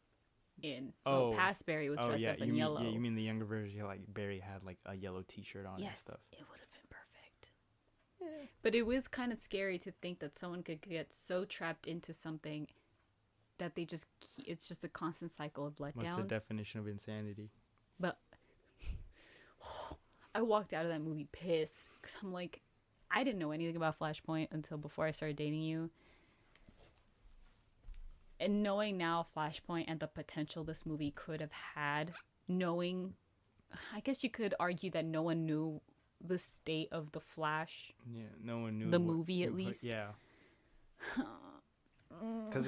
in. Past Barry was dressed up in yellow. Yeah, you mean the younger version? Like Barry had like a yellow T-shirt on and stuff. It would have been perfect. Yeah. But it was kind of scary to think that someone could get so trapped into something that they just it's just a constant cycle of letdown. What's the definition of insanity? But I walked out of that movie pissed because I'm like, I didn't know anything about Flashpoint until before I started dating you. And knowing now Flashpoint and the potential this movie could have had, knowing I guess you could argue that no one knew the state of the Flash, Yeah, no one knew the movie at least. Yeah, because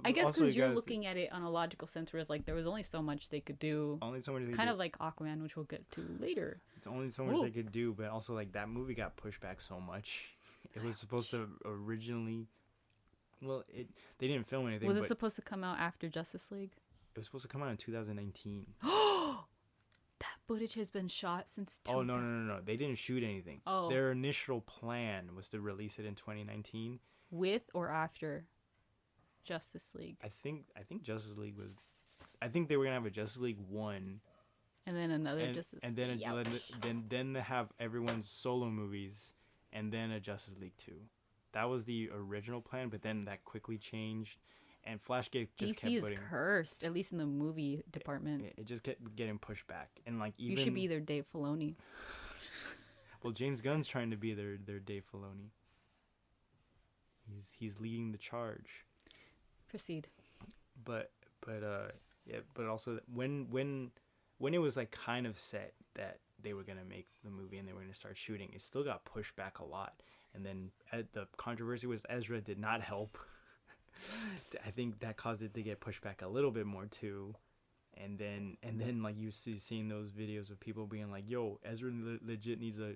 I guess also because you you're got looking at it on a logical sense, whereas like there was only so much they could do, only so much they kind do. of like Aquaman, which we'll get to later. It's only so much they could do, but also like that movie got pushed back so much. It was supposed to originally, well, they didn't film anything. Was it but supposed to come out after Justice League? it was supposed to come out in 2019. That footage has been shot since. Oh no! They didn't shoot anything. Oh. Their initial plan was to release it in 2019. With or after Justice League? I think Justice League was. I think they were gonna have a Justice League 1, And then another and, Justice and then then they have everyone's solo movies, and then a Justice League 2. That was the original plan, but then that quickly changed, and Flashgate just DC kept is cursed, at least in the movie department. it just kept getting pushed back, and like even you should be their Dave Filoni. Well, James Gunn's trying to be their Dave Filoni. He's leading the charge. Proceed. But yeah, but also when it was like kind of set that they were gonna make the movie and they were gonna start shooting, it still got pushed back a lot. And then the controversy was Ezra did not help. I think that caused it to get pushed back a little bit more too. And then like you seeing those videos of people being like, "Yo, Ezra legit needs a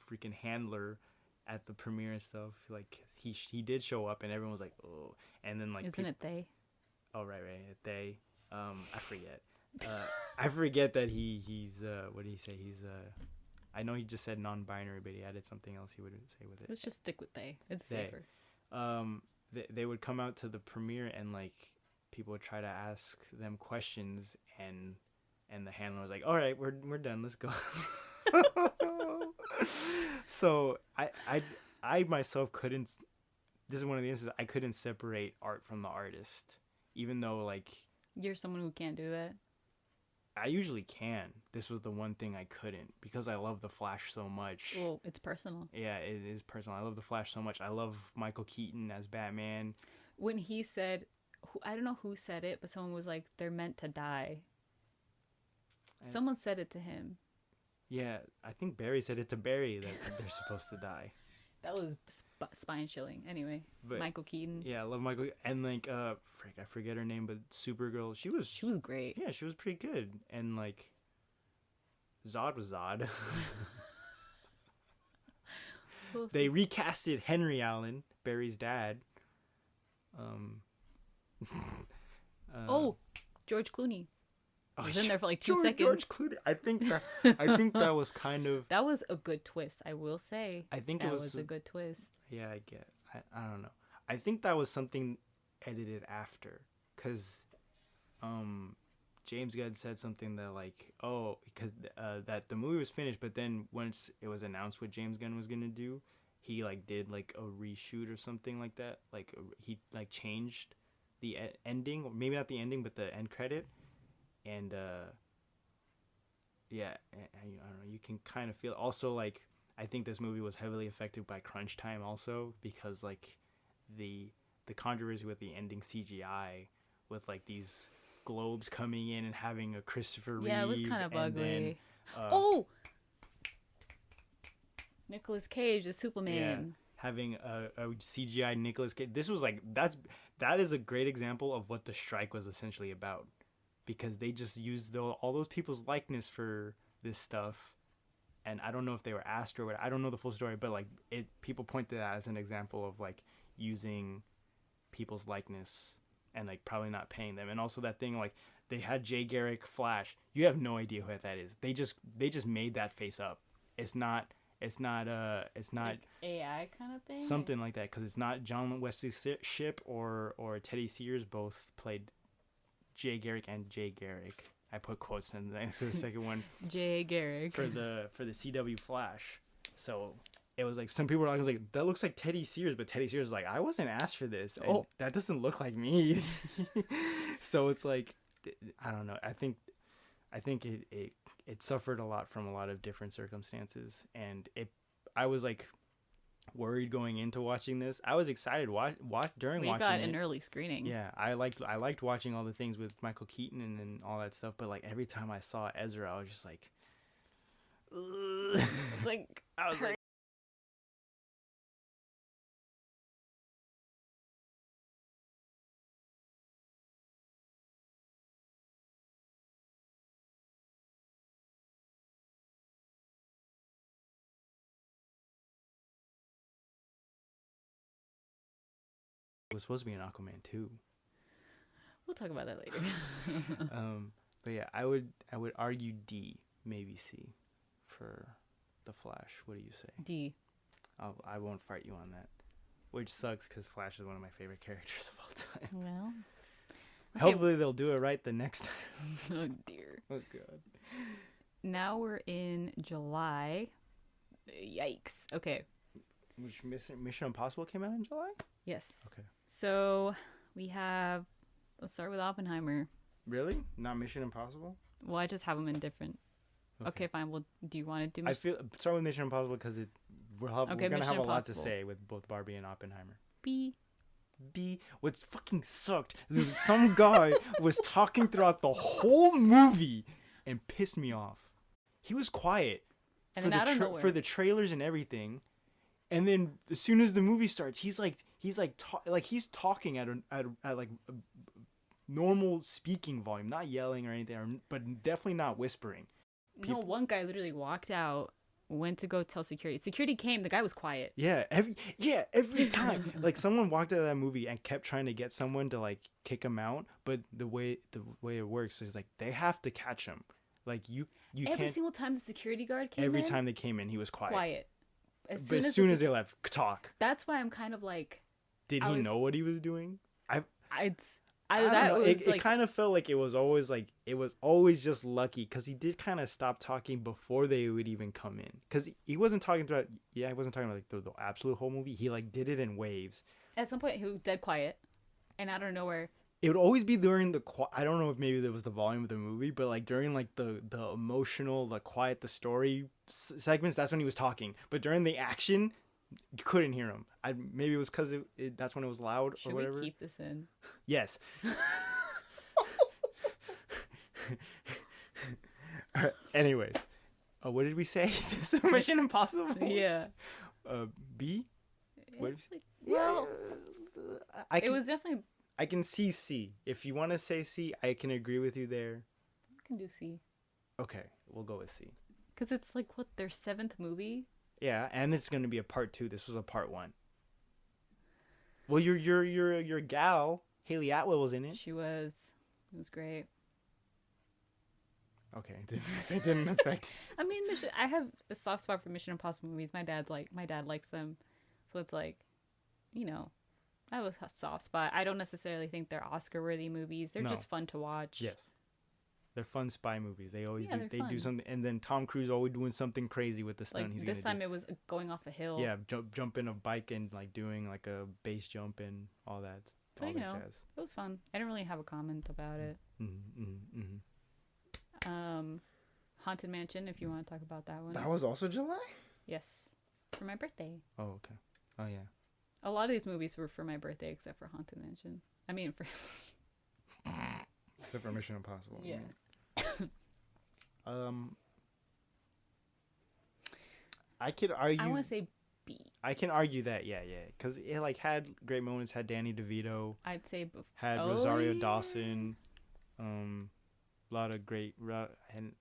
freaking handler." At the premiere and stuff, like he did show up and everyone was like, "Oh," and then like isn't it they? Oh right, they. I forget. I forget that he's what did he say? He's I know he just said non-binary, but he added something else he would say with it. Let's just stick with they. It's they. safer. They would come out to the premiere and like people would try to ask them questions and the handler was like, "All right, we're done. Let's go." So I myself couldn't. This is one of the instances I couldn't separate art from the artist, even though like you're someone who can't do that. I usually can. This was the one thing I couldn't because I love the Flash so much. Well, it's personal. Yeah, it is personal. I love the Flash so much. I love Michael Keaton as Batman. When he said, I don't know who said it, but someone was like, "They're meant to die." Someone said it to him. Yeah, I think Barry said it to Barry that they're supposed to die. That was spine chilling. Anyway, but, Michael Keaton. Yeah, I love Michael. And like, I forget her name, but Supergirl, she was great. Yeah, she was pretty good. And like, Zod was Zod. They recasted Henry Allen, Barry's dad. George Clooney. I was in there for like 2 seconds. George Clooney. I think that was kind of. That was a good twist, I will say. I think that it was a good twist. Yeah, I don't know. I think that was something edited after, cause, James Gunn said something that like, because that the movie was finished, but then once it was announced what James Gunn was gonna do, he like did like a reshoot or something like that. Like he like changed the ending, or maybe not the ending, but the end credit. And yeah, I don't know. You can kind of feel. Also, like I think this movie was heavily affected by crunch time, also because like the controversy with the ending CGI, with like these globes coming in and having a Christopher Reeve. Yeah, it was kind of ugly. Then, Nicolas Cage as Superman. Yeah, having a CGI Nicolas Cage. This was like that is a great example of what the strike was essentially about. Because they just used all those people's likeness for this stuff, and I don't know if they were asked or what. I don't know the full story, but like people point to that as an example of like using people's likeness and like probably not paying them. And also that thing like they had Jay Garrick Flash. You have no idea who that is. They just made that face up. It's not like AI kind of thing. Something like that because it's not John Wesley Shipp or Teddy Sears both played Jay Garrick and Jay Garrick. I put quotes in the second one. Jay Garrick for the CW Flash. So it was like some people were like, that looks like Teddy Sears, but Teddy Sears was like, I wasn't asked for this. And that doesn't look like me. So it's like, I don't know. I think it suffered a lot from a lot of different circumstances, and I was like, worried going into watching this. I was excited during We watching got it. an early screening. Yeah, I liked watching all the things with Michael Keaton and all that stuff. But like every time I saw Ezra, I was just like, ugh. It's like I was like, it was supposed to be an Aquaman 2. we'll talk about that later. But yeah, I would argue D, maybe C, for the Flash. What do you say? D. I won't fight you on that. Which sucks because Flash is one of my favorite characters of all time. Well, okay. Hopefully they'll do it right the next time. Oh dear. Oh god. Now we're in July. Yikes. Okay. Which Mission Impossible came out in July? Yes. Okay. So we have. Let's start with Oppenheimer. Really? Not Mission Impossible? Well, I just have them in different. Okay, fine. Well, do you want to do? I feel start with Mission Impossible because we're gonna Mission have a lot to Impossible. say with both Barbie and Oppenheimer. B. What's fucking sucked? Some guy was talking throughout the whole movie and pissed me off. He was quiet And then out of nowhere. for the trailers and everything, and then as soon as the movie starts, he's talking at like a normal speaking volume, not yelling or anything, but definitely not whispering. No, one guy literally walked out, went to go tell security. Security came. The guy was quiet. Yeah, every time. Like someone walked out of that movie and kept trying to get someone to like kick him out, but the way it works is like they have to catch him. Like you Every can't. single time the security guard came Every in, time they came in, he was quiet. quiet. But as soon as they left, talk. That's why I'm kind of like. Did he know what he was doing? I don't that know. was It kind of felt like it was always just lucky because he did kind of stop talking before they would even come in because he wasn't talking throughout. Yeah, he wasn't talking like the absolute whole movie. He like did it in waves. At some point he was dead quiet, and out of nowhere. It would always be during I don't know if maybe there was the volume of the movie, but like during like the emotional, the quiet, the story segments, that's when he was talking. But during the action, you couldn't hear him. Maybe it was because that's when it was loud Should or whatever. we keep this in? Yes. Anyways, what did we say? Mission Impossible. Yeah. B. What did we say? Well, it was definitely. I can see C. If you want to say C, I can agree with you there. I can do C. Okay, we'll go with C. Because it's like what their 7th movie. Yeah, and it's gonna be a part 2. This was a part 1. Well, your gal Haley Atwell was in it. She was. It was great. Okay, it didn't affect. I mean, I have a soft spot for Mission Impossible movies. My dad likes them, so it's like, I have a soft spot. I don't necessarily think they're Oscar-worthy movies. They're just fun to watch. Yes, they're fun spy movies. They always do. They fun. do something, and then Tom Cruise always doing something crazy with the stunt. Like this time it was going off a hill. Yeah, jumping a bike and like doing like a base jump and all that. So, all that jazz. It was fun. I didn't really have a comment about it. Haunted Mansion, if you want to talk about that one. That was also July? Yes, for my birthday. Oh, okay. Oh, yeah. A lot of these movies were for my birthday, except for Haunted Mansion. I mean, for except for Mission Impossible. Yeah. I could argue. I want to say B. I can argue that, yeah, because it like had great moments. Had Danny DeVito. I'd say had Rosario Dawson. A lot of great and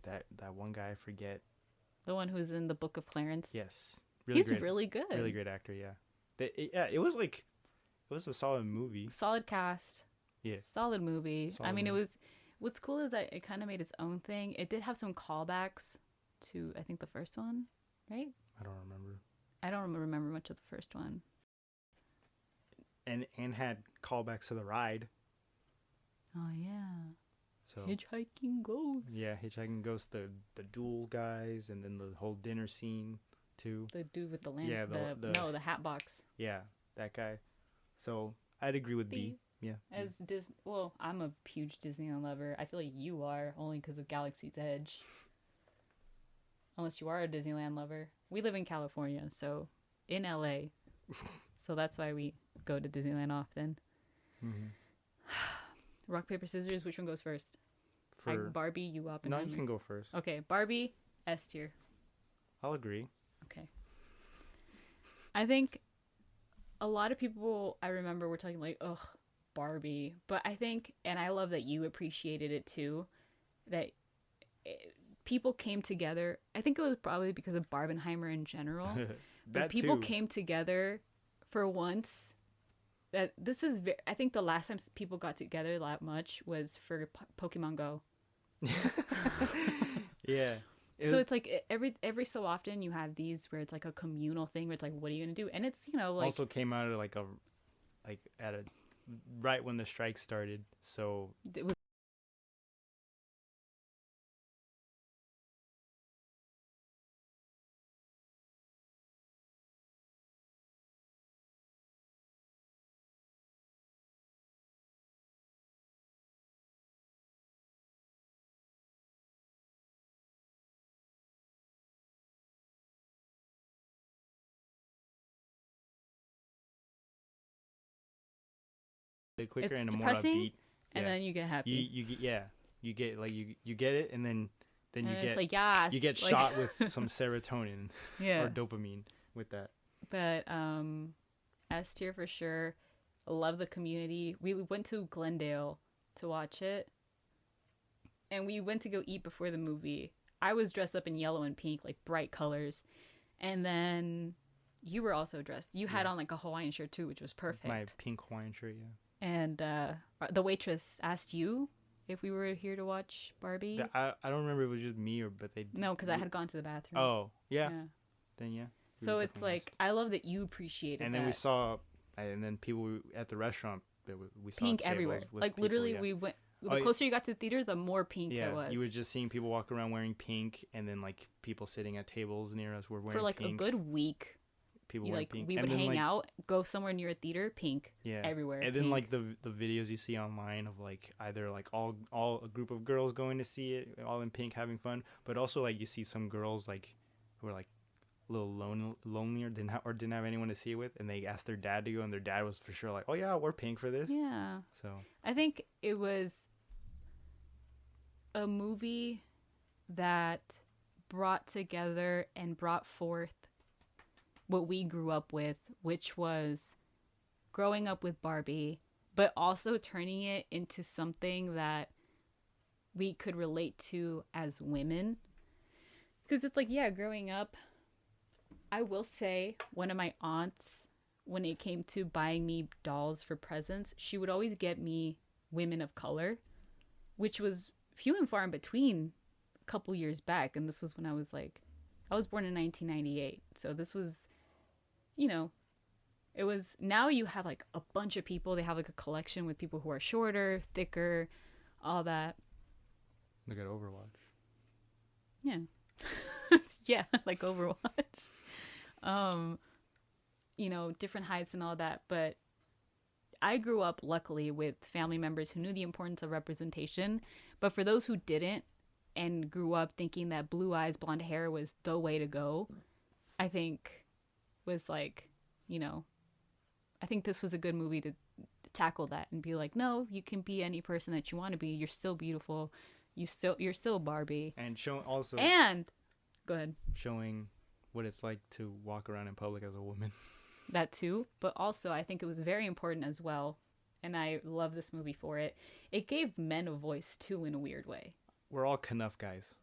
that one guy I forget. The one who's in the Book of Clarence. Yes, he's great, really good. Really great actor. Yeah, it was a solid movie. Solid cast. Yeah. Solid movie. I mean, it was. What's cool is that it kind of made its own thing. It did have some callbacks to I think the first one, right? I don't remember. I don't remember much of the first one. And had callbacks to the ride. Oh yeah. So Hitchhiking Ghost. Yeah, Hitchhiking Ghost, the duel guys, and then the whole dinner scene too. The dude with the lamp. Yeah, the hat box. Yeah, that guy. So I'd agree with B. Yeah. Well, I'm a huge Disneyland lover. I feel like you are only because of Galaxy's Edge. Unless you are a Disneyland lover. We live in California, so in LA. So that's why we go to Disneyland often. Mm-hmm. Rock, paper, scissors. Which one goes first? For Barbie, you no, Oppenheimer. you can go first. Okay, Barbie, S tier. I'll agree. Okay. I think a lot of people I remember were talking like, ugh, Barbie. But I think, and I love that you appreciated it too, that people came together. I think it was probably because of Barbenheimer in general. But That people too. came together for once. That this is, I think the last time people got together that much was for Pokemon Go. Yeah. So it's like every so often you have these where it's like a communal thing where it's like, what are you gonna do? And it's, you know, like also came out of like at a right when the strike started. So it was quicker it's and a more depressing, upbeat. and Yeah. then you get happy, You get you get like you get it, and then and you it's get like, yes, you get like, shot with some serotonin yeah. or dopamine with that. But S tier for sure. I love the community. We went to Glendale to watch it, and we went to go eat before the movie. I was dressed up in yellow and pink, like bright colors, and then you were also dressed. You had Yeah. on like a Hawaiian shirt too, which was perfect. My pink Hawaiian shirt, yeah. And the waitress asked you if we were here to watch Barbie. I don't remember if it was just me or but they. No, because I had gone to the bathroom. Oh yeah, then yeah. So it's like, I love that you appreciated and then that. we saw, and then people at the restaurant. We saw Pink tables everywhere. with Like people, literally, yeah. we went. The closer you got to the theater, the more pink Yeah, there was. you were just seeing people walk around wearing pink, and then like people sitting at tables near us were wearing for like pink. a good week. People You, wearing like pink. we and would then, hang like, out, go somewhere near a theater, pink. Yeah, everywhere. And then pink. like the videos you see online of like either like all a group of girls going to see it, all in pink having fun, but also like you see some girls like who are like a little lonelier, didn't have anyone to see it with, and they asked their dad to go, and their dad was for sure like, oh yeah, we're pink for this. Yeah. So I think it was a movie that brought together and brought forth what we grew up with, which was growing up with Barbie, but also turning it into something that we could relate to as women. Because it's like, yeah, growing up, I will say one of my aunts, when it came to buying me dolls for presents, she would always get me women of color, which was few and far in between a couple years back. And this was when I was born in 1998. So this was, you know, it was, now you have like a bunch of people. They have like a collection with people who are shorter, thicker, all that. look at Overwatch. Yeah. Yeah, like Overwatch. You know, different heights and all that. But I grew up luckily with family members who knew the importance of representation. But for those who didn't and grew up thinking that blue eyes, blonde hair was the way to go, I think was like, you know, I think this was a good movie to tackle that and be like, no, you can be any person that you want to be. You're still beautiful. You're still Barbie. And showing also Go ahead. showing what it's like to walk around in public as a woman. That too, but also I think it was very important as well, and I love this movie for it. It gave men a voice too, in a weird way. We're all Knuff guys.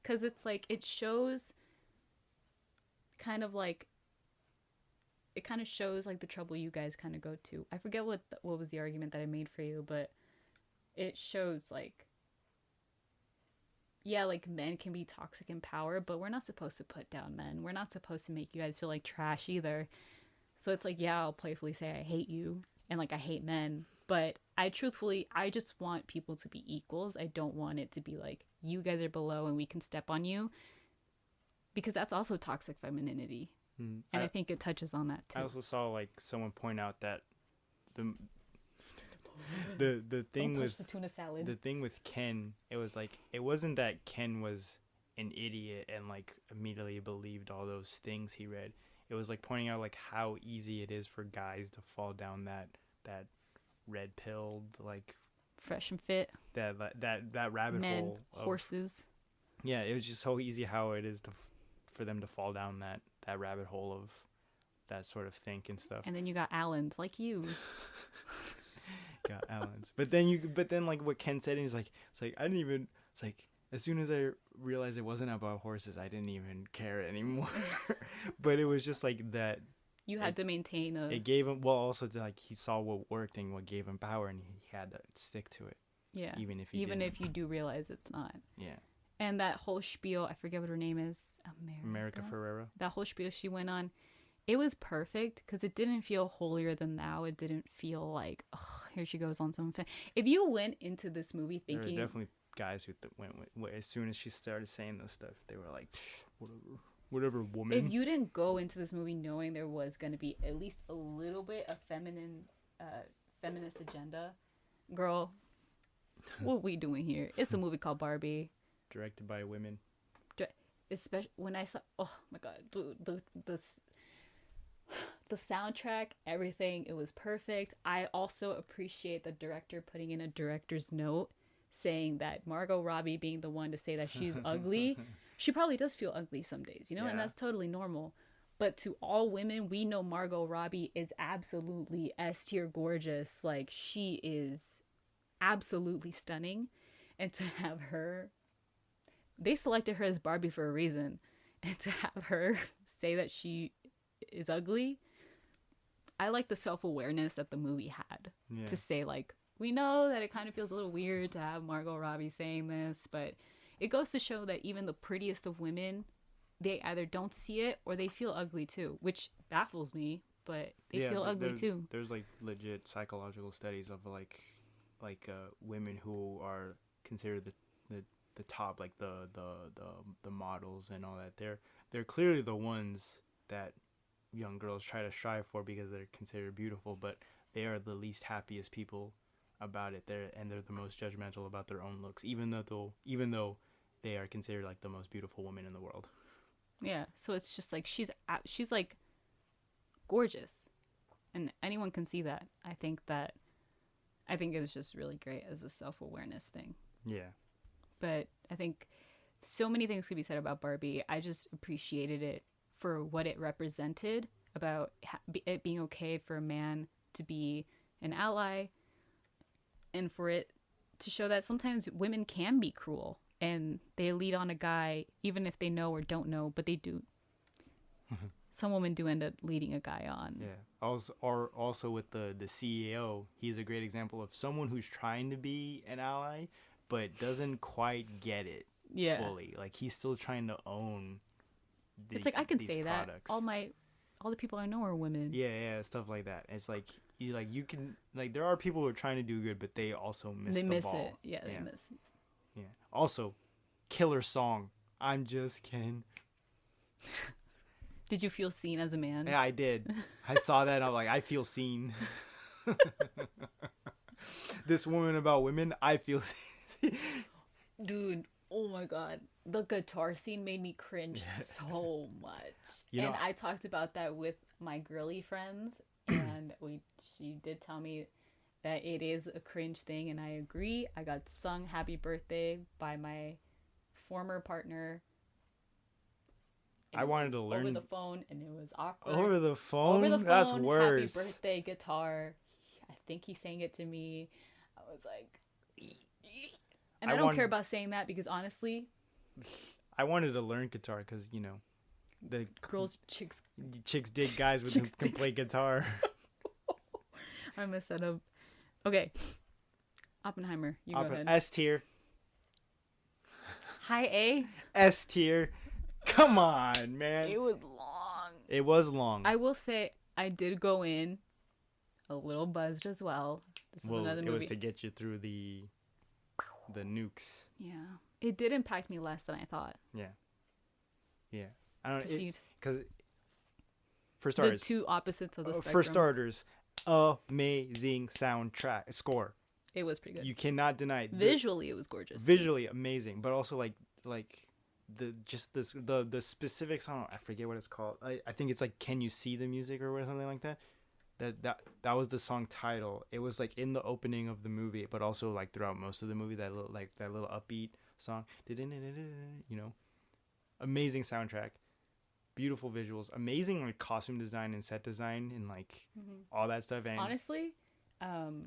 Because it's like, it shows kind of like, it kind of shows like the trouble you guys kind of go to. I forget what was the argument that I made for you, but it shows like, yeah, like men can be toxic in power, but we're not supposed to put down men. We're not supposed to make you guys feel like trash either. So it's like, yeah, I'll playfully say I hate you and like I hate men, but I just want people to be equals. I don't want it to be like you guys are below and we can step on you, because that's also toxic femininity. And I think it touches on that too. I also saw like someone point out that the thing Don't touch was the tuna salad. the thing with Ken. It was like, it wasn't that Ken was an idiot and like immediately believed all those things he read. It was like pointing out like how easy it is for guys to fall down that red pilled like Fresh and fit. that rabbit Men, hole of, horses. yeah, it was just so easy how it is for them to fall down that rabbit hole of that sort of think and stuff. And then you got Allens like you. Got Allen's. But then like what Ken said, he's like, it's like I didn't even. It's like as soon as I realized it wasn't about horses, I didn't even care anymore. But it was just like that. You had to maintain a. It gave him also to, like he saw what worked and what gave him power, and he had to stick to it. Yeah. Even if if you do realize it's not. Yeah. And that whole spiel, I forget what her name is. America Ferrera. That whole spiel she went on, it was perfect because it didn't feel holier than thou. It didn't feel like, oh, here she goes on some. If you went into this movie thinking, there were definitely guys who went as soon as she started saying those stuff, they were like, whatever, woman. If you didn't go into this movie knowing there was going to be at least a little bit of feminist agenda, girl, what we doing here? It's a movie called Barbie, directed by women. Especially when I saw, oh my god, the soundtrack, everything, it was perfect. I also appreciate the director putting in a director's note saying that Margot Robbie being the one to say that she's ugly, she probably does feel ugly some days, you know, and that's totally normal. But to all women, we know Margot Robbie is absolutely S-tier gorgeous. Like, she is absolutely stunning. And to have her, they selected her as Barbie for a reason. And to have her say that she is ugly, I like the self-awareness that the movie had to say, like, we know that it kind of feels a little weird to have Margot Robbie saying this, but it goes to show that even the prettiest of women, they either don't see it or they feel ugly too, which baffles me, but they feel ugly too. There's like legit psychological studies of like women who are considered the top, like the models and all that. They're clearly the ones that young girls try to strive for because they're considered beautiful, but they are the least happiest people about it. They're the most judgmental about their own looks, even though they are considered like the most beautiful woman in the world. Yeah, so it's just like she's like gorgeous, and anyone can see that. I think it was just really great as a self-awareness thing. Yeah. But I think so many things could be said about Barbie. I just appreciated it for what it represented about it being okay for a man to be an ally, and for it to show that sometimes women can be cruel and they lead on a guy even if they know or don't know, but they do. Some women do end up leading a guy on. Yeah. Also with the CEO, he's a great example of someone who's trying to be an ally but doesn't quite get it fully. Like, he's still trying to own it's like, I can say products. that all the people I know are women. Yeah, stuff like that. It's like you can, like, there are people who are trying to do good, but they also miss the miss ball. it. Yeah, they miss it. Yeah. Also, killer song. I'm just kidding. Did you feel seen as a man? Yeah, I did. I saw that and I'm like, I feel seen. This woman about women, I feel seen. Dude, oh my god. The guitar scene made me cringe so much. I talked about that with my girly friends, and she did tell me that it is a cringe thing, and I agree. I got sung happy birthday by my former partner. I wanted to learn over the phone, and it was awkward. Over the phone? That's worse. Happy birthday guitar. I think he sang it to me. I was like, and I don't care about saying that because honestly, I wanted to learn guitar because, you know, the chicks dig guys who can play guitar. I messed that up. Okay, Oppenheimer, you go ahead. S tier. High A. S tier. Come on, man. It was long. It was long. I will say I did go in a little buzzed as well. This is another movie. It was to get you through the nukes. Yeah. It did impact me less than I thought. Yeah. I don't Proceed. Because for starters, the two opposites of the spectrum. For starters, amazing soundtrack score. It was pretty good. You cannot deny it. Visually, it was gorgeous. Visually amazing, but also like the specific song, I forget what it's called. I think it's like Can You See the Music or something like that. That was the song title. It was like in the opening of the movie, but also like throughout most of the movie, that little upbeat song. You know, amazing soundtrack, beautiful visuals, amazing like costume design and set design and like all that stuff. And Honestly,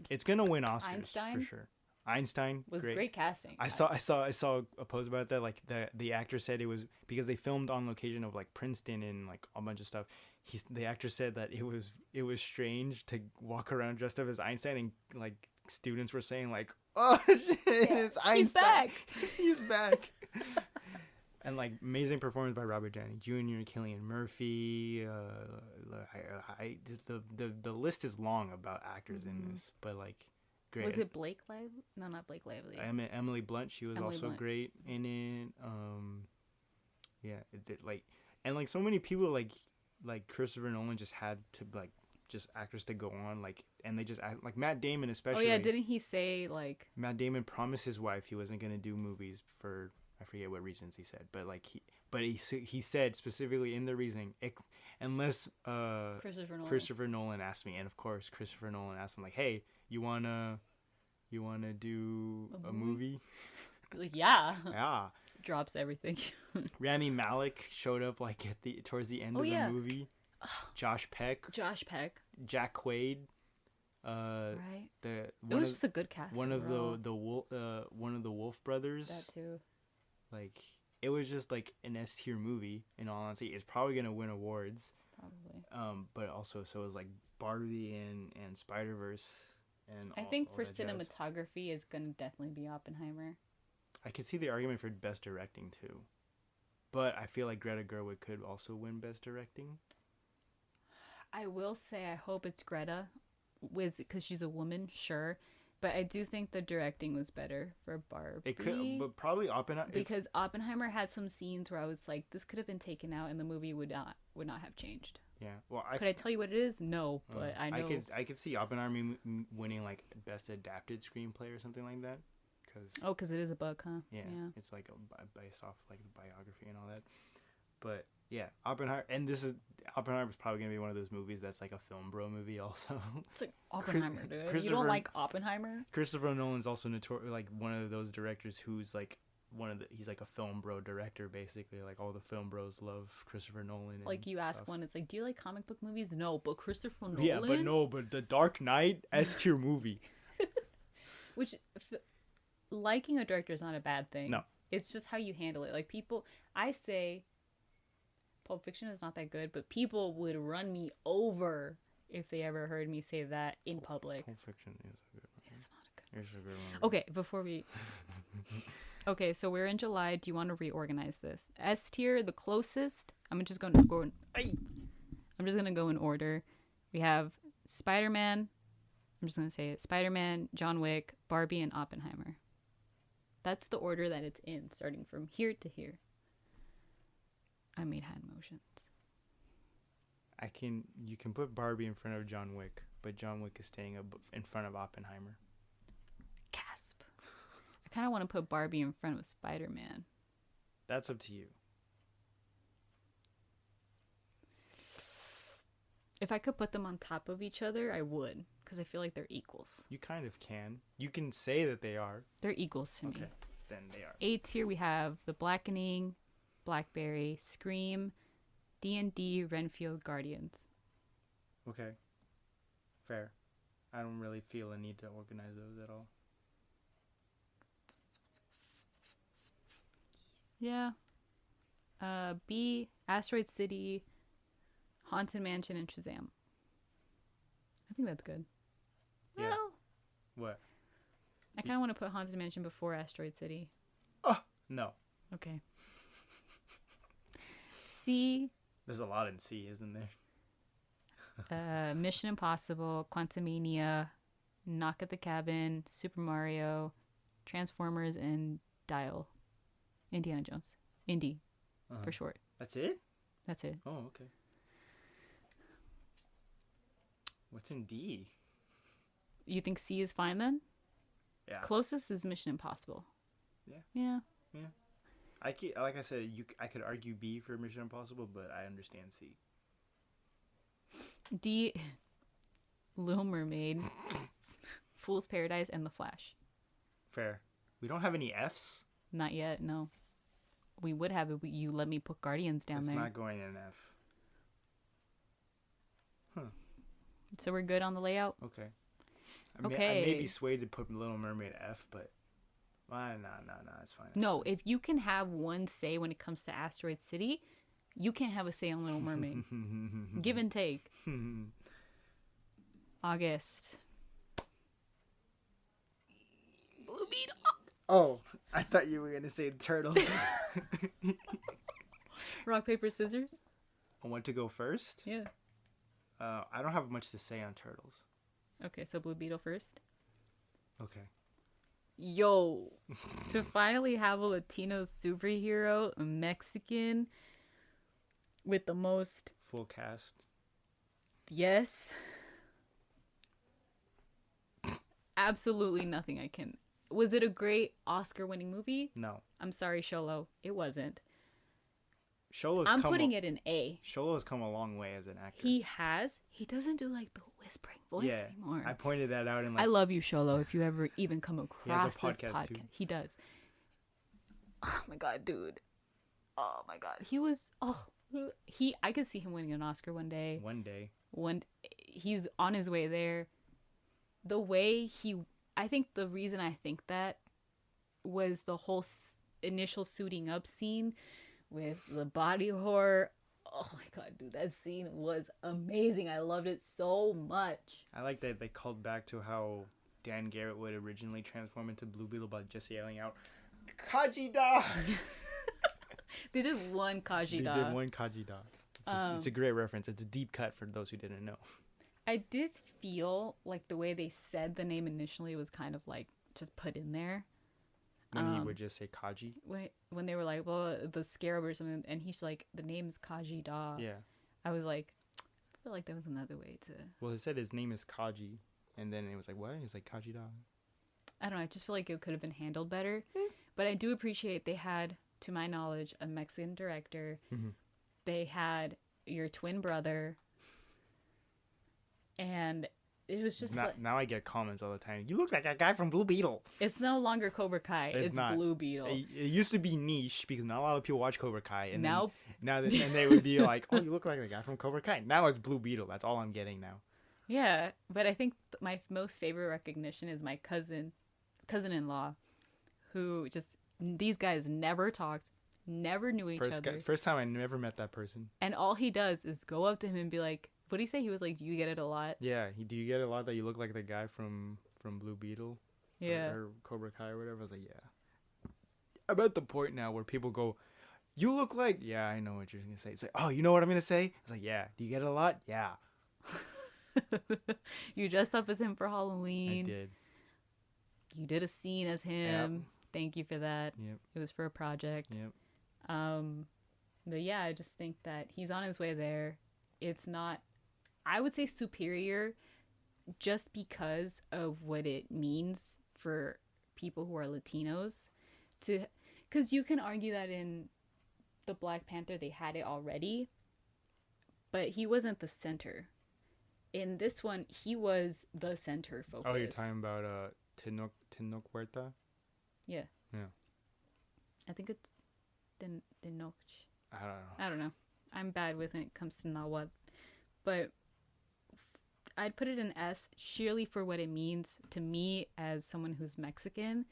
it's gonna win Oscars Einstein for sure. Einstein was great casting. I saw a post about that. Like the actor said it was because they filmed on location of like Princeton and like a bunch of stuff. The actor said that it was strange to walk around dressed up as Einstein, and like students were saying like, oh shit, it's Einstein. He's back. He's back. And like amazing performance by Robert Downey Jr., Cillian Murphy. The list is long about actors in this, but like. Great. Was it Blake Lively? No, not Blake Lively. Emily Blunt. She was Emily also Blunt. great in it. Yeah, it did, like, and like so many people like Christopher Nolan just had to like just actors to go on like, and they just act like Matt Damon especially. Oh yeah, didn't he say like Matt Damon promised his wife he wasn't gonna do movies for I forget what reasons he said, but like he said specifically in the reasoning unless Christopher Nolan asked me, and of course Christopher Nolan asked him like, hey, you wanna do a movie? Like, yeah. Yeah. Drops everything. Rami Malek showed up like towards the end of the movie. Josh Peck. Jack Quaid. Right. It was just a good cast. One of the Wolf brothers. That too. Like it was just like an S tier movie. In all honesty, it's probably gonna win awards. Probably. But also so it was like Barbie and Spider-Verse and. I think for cinematography is gonna definitely be Oppenheimer. I could see the argument for best directing too, but I feel like Greta Gerwig could also win best directing. I will say I hope it's Greta, because she's a woman, sure, but I do think the directing was better for Barbie. It could, but probably Oppenheimer. Because Oppenheimer had some scenes where I was like, this could have been taken out, and the movie would not have changed. Yeah, well, could I tell you what it is? No, but I know. I could see Oppenheimer winning like best adapted screenplay or something like that. Because it is a book, huh? Yeah, it's like based off like the biography and all that. But yeah, Oppenheimer is probably gonna be one of those movies that's like a film bro movie also. It's like Oppenheimer, dude. You don't like Oppenheimer? Christopher Nolan's also like one of those directors who's like he's like a film bro director basically. Like all the film bros love Christopher Nolan. Like you ask one, it's like, do you like comic book movies? No, but Christopher Nolan. Yeah, but The Dark Knight S tier movie. Which. Liking a director is not a bad thing. No. It's just how you handle it. Like I say Pulp Fiction is not that good, but people would run me over if they ever heard me say that in public. Pulp Fiction is a good one. It's not a good It's a good one. Okay, before we... Okay, so we're in July. Do you want to reorganize this? S tier, the closest. I'm just going to go in order. We have Spider-Man. I'm just going to say it. Spider-Man, John Wick, Barbie, and Oppenheimer. That's the order that it's in, starting from here to here. I made hand motions. You can put Barbie in front of John Wick, but John Wick is staying in front of Oppenheimer. Gasp. I kind of want to put Barbie in front of Spider-Man. That's up to you. If I could put them on top of each other, I would. Because I feel like they're equals. You kind of can. You can say that they are. They're equals to me. Okay, then they are. A tier, we have The Blackening, Blackberry, Scream, D&D, Renfield, Guardians. Okay. Fair. I don't really feel a need to organize those at all. Yeah. B, Asteroid City, Haunted Mansion, and Shazam. I think that's good. Yeah. Well, what? I kind of want to put Haunted Mansion before Asteroid City. Oh, no. Okay. C. There's a lot in C, isn't there? Mission Impossible, Quantumania, Knock at the Cabin, Super Mario, Transformers, and Dial. Indiana Jones. Indy, for short. That's it? That's it. Oh, okay. What's in D? You think C is fine then? Yeah. Closest is Mission Impossible. Yeah. Yeah. Yeah. Like I said, I could argue B for Mission Impossible, but I understand C. D. Little Mermaid, Fool's Paradise, and The Flash. Fair. We don't have any Fs. Not yet, no. We would have it. You let me put Guardians down It's there. not going in F. Huh. So we're good on the layout? Okay. I Okay. may be swayed to put Little Mermaid F, but no, it's fine. No, if you can have one say when it comes to Asteroid City, you can't have a say on Little Mermaid. Give and take. August. Blue Beetle. Oh, I thought you were gonna say Turtles. Rock, paper, scissors? I want to go first. Yeah. I don't have much to say on Turtles. Okay, so Blue Beetle first. Okay. Yo, to finally have a Latino superhero, a Mexican, with the most... Full cast. Yes. Absolutely nothing I can... Was it a great Oscar-winning movie? No. I'm sorry, Sholo. It wasn't. I'm putting it in A. Sholo has come a long way as an actor. He has. He doesn't do like the whispering voice anymore. I pointed that out in I love you, Sholo. If you ever even come across podcast this podcast, too. he does. Oh my god, dude. Oh my god, he was. I could see him winning an Oscar one day. He's on his way there. The way I think the reason I think that was the whole initial suiting up scene with the body horror. Oh my god, dude, that scene was amazing. I loved it so much. I like that they called back to how Dan Garrett would originally transform into Blue Beetle by just yelling out, Kajida! They did one Kajida. They did one Kajida. It's a great reference. It's a deep cut for those who didn't know. I did feel like the way they said the name initially was kind of like just put in there. When he would just say Kaji? When they were like, well, the scarab or something, and he's like, the name's Kajida. Yeah. I was like, I feel like there was another way to... Well, he said his name is Kaji, and then it was like, what? He's like, Kajida. I don't know, I just feel like it could have been handled better. But I do appreciate they had, to my knowledge, a Mexican director. Mm-hmm. They had your twin brother. And it was just now I get comments all the time. You look like a guy from Blue Beetle. It's no longer Cobra Kai. It's not. Blue Beetle. It used to be niche because not a lot of people watch Cobra Kai. And now they would be like, oh, you look like the guy from Cobra Kai. Now it's Blue Beetle. That's all I'm getting now. Yeah, but I think my most favorite recognition is my cousin-in-law, who just, these guys never talked, never knew each other. First time I never met that person. And all he does is go up to him and be like, what did he say? He was like, do you get it a lot? Yeah, do you get it a lot that you look like the guy from Blue Beetle? Yeah. Or Cobra Kai or whatever? I was like, yeah. I'm at the point now where people go, you look like... Yeah, I know what you're going to say. It's like, oh, you know what I'm going to say? I was like, yeah. Do you get it a lot? Yeah. You dressed up as him for Halloween. I did. You did a scene as him. Yep. Thank you for that. Yep. It was for a project. Yep. But yeah, I just think that he's on his way there. It's not, I would say, superior just because of what it means for people who are Latinos to, because you can argue that in the Black Panther they had it already, but he wasn't the center. In this one, he was the center focus. Oh, you're talking about Tenoch Huerta? Yeah. Yeah. I think it's Tenoch. I don't know. I don't know. I'm bad when it comes to Nahuatl. But I'd put it in S sheerly for what it means to me as someone who's Mexican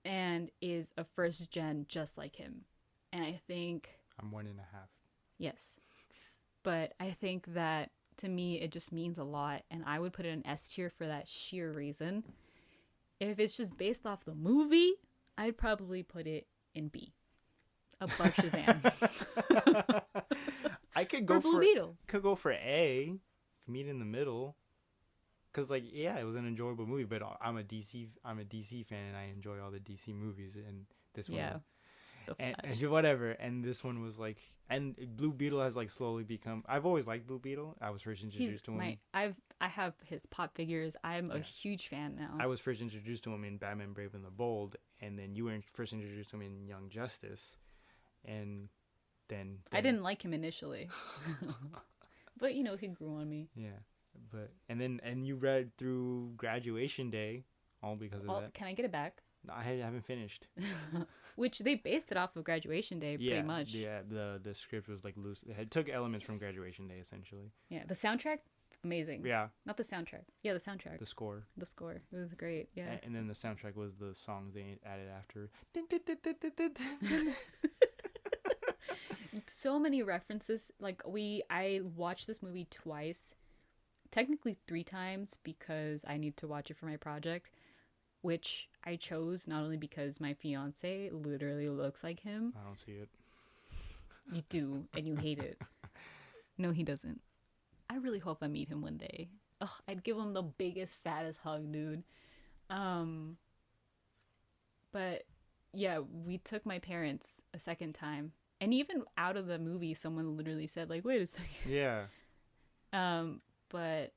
and is a first gen just like him. And I think... I'm 1.5. Yes. But I think that to me it just means a lot. And I would put it in S tier for that sheer reason. If it's just based off the movie, I'd probably put it in B. Above Shazam. I could go for Blue Beetle. Could go for A. Meet in the middle. Cause like it was an enjoyable movie, but I'm a DC fan and I enjoy all the DC movies and this one. Yeah. And whatever. And this one was like, and Blue Beetle has like slowly become. I've always liked Blue Beetle. I was first introduced to him. I have his pop figures. I'm a huge fan now. I was first introduced to him in Batman Brave and the Bold, and then you were first introduced to him in Young Justice. and then I didn't like him initially, but you know he grew on me. Yeah, but and you read through Graduation Day, all because of that. Can I get it back? No, I haven't finished. Which they based it off of Graduation Day, pretty much. Yeah, the script was like loose. It took elements from Graduation Day essentially. Yeah, the soundtrack, amazing. Yeah. Not the soundtrack. Yeah, the soundtrack. The score. The score. It was great. Yeah. And then the soundtrack was the songs they added after. So many references. Like I watched this movie twice, technically 3 times because I need to watch it for my project, which I chose not only because my fiance literally looks like him. I don't see it. You do, and you hate it. No, he doesn't. I really hope I meet him one day. Ugh, I'd give him the biggest, fattest hug, dude. But yeah, we took my parents a second time. And even out of the movie, someone literally said, like, wait a second. Yeah. But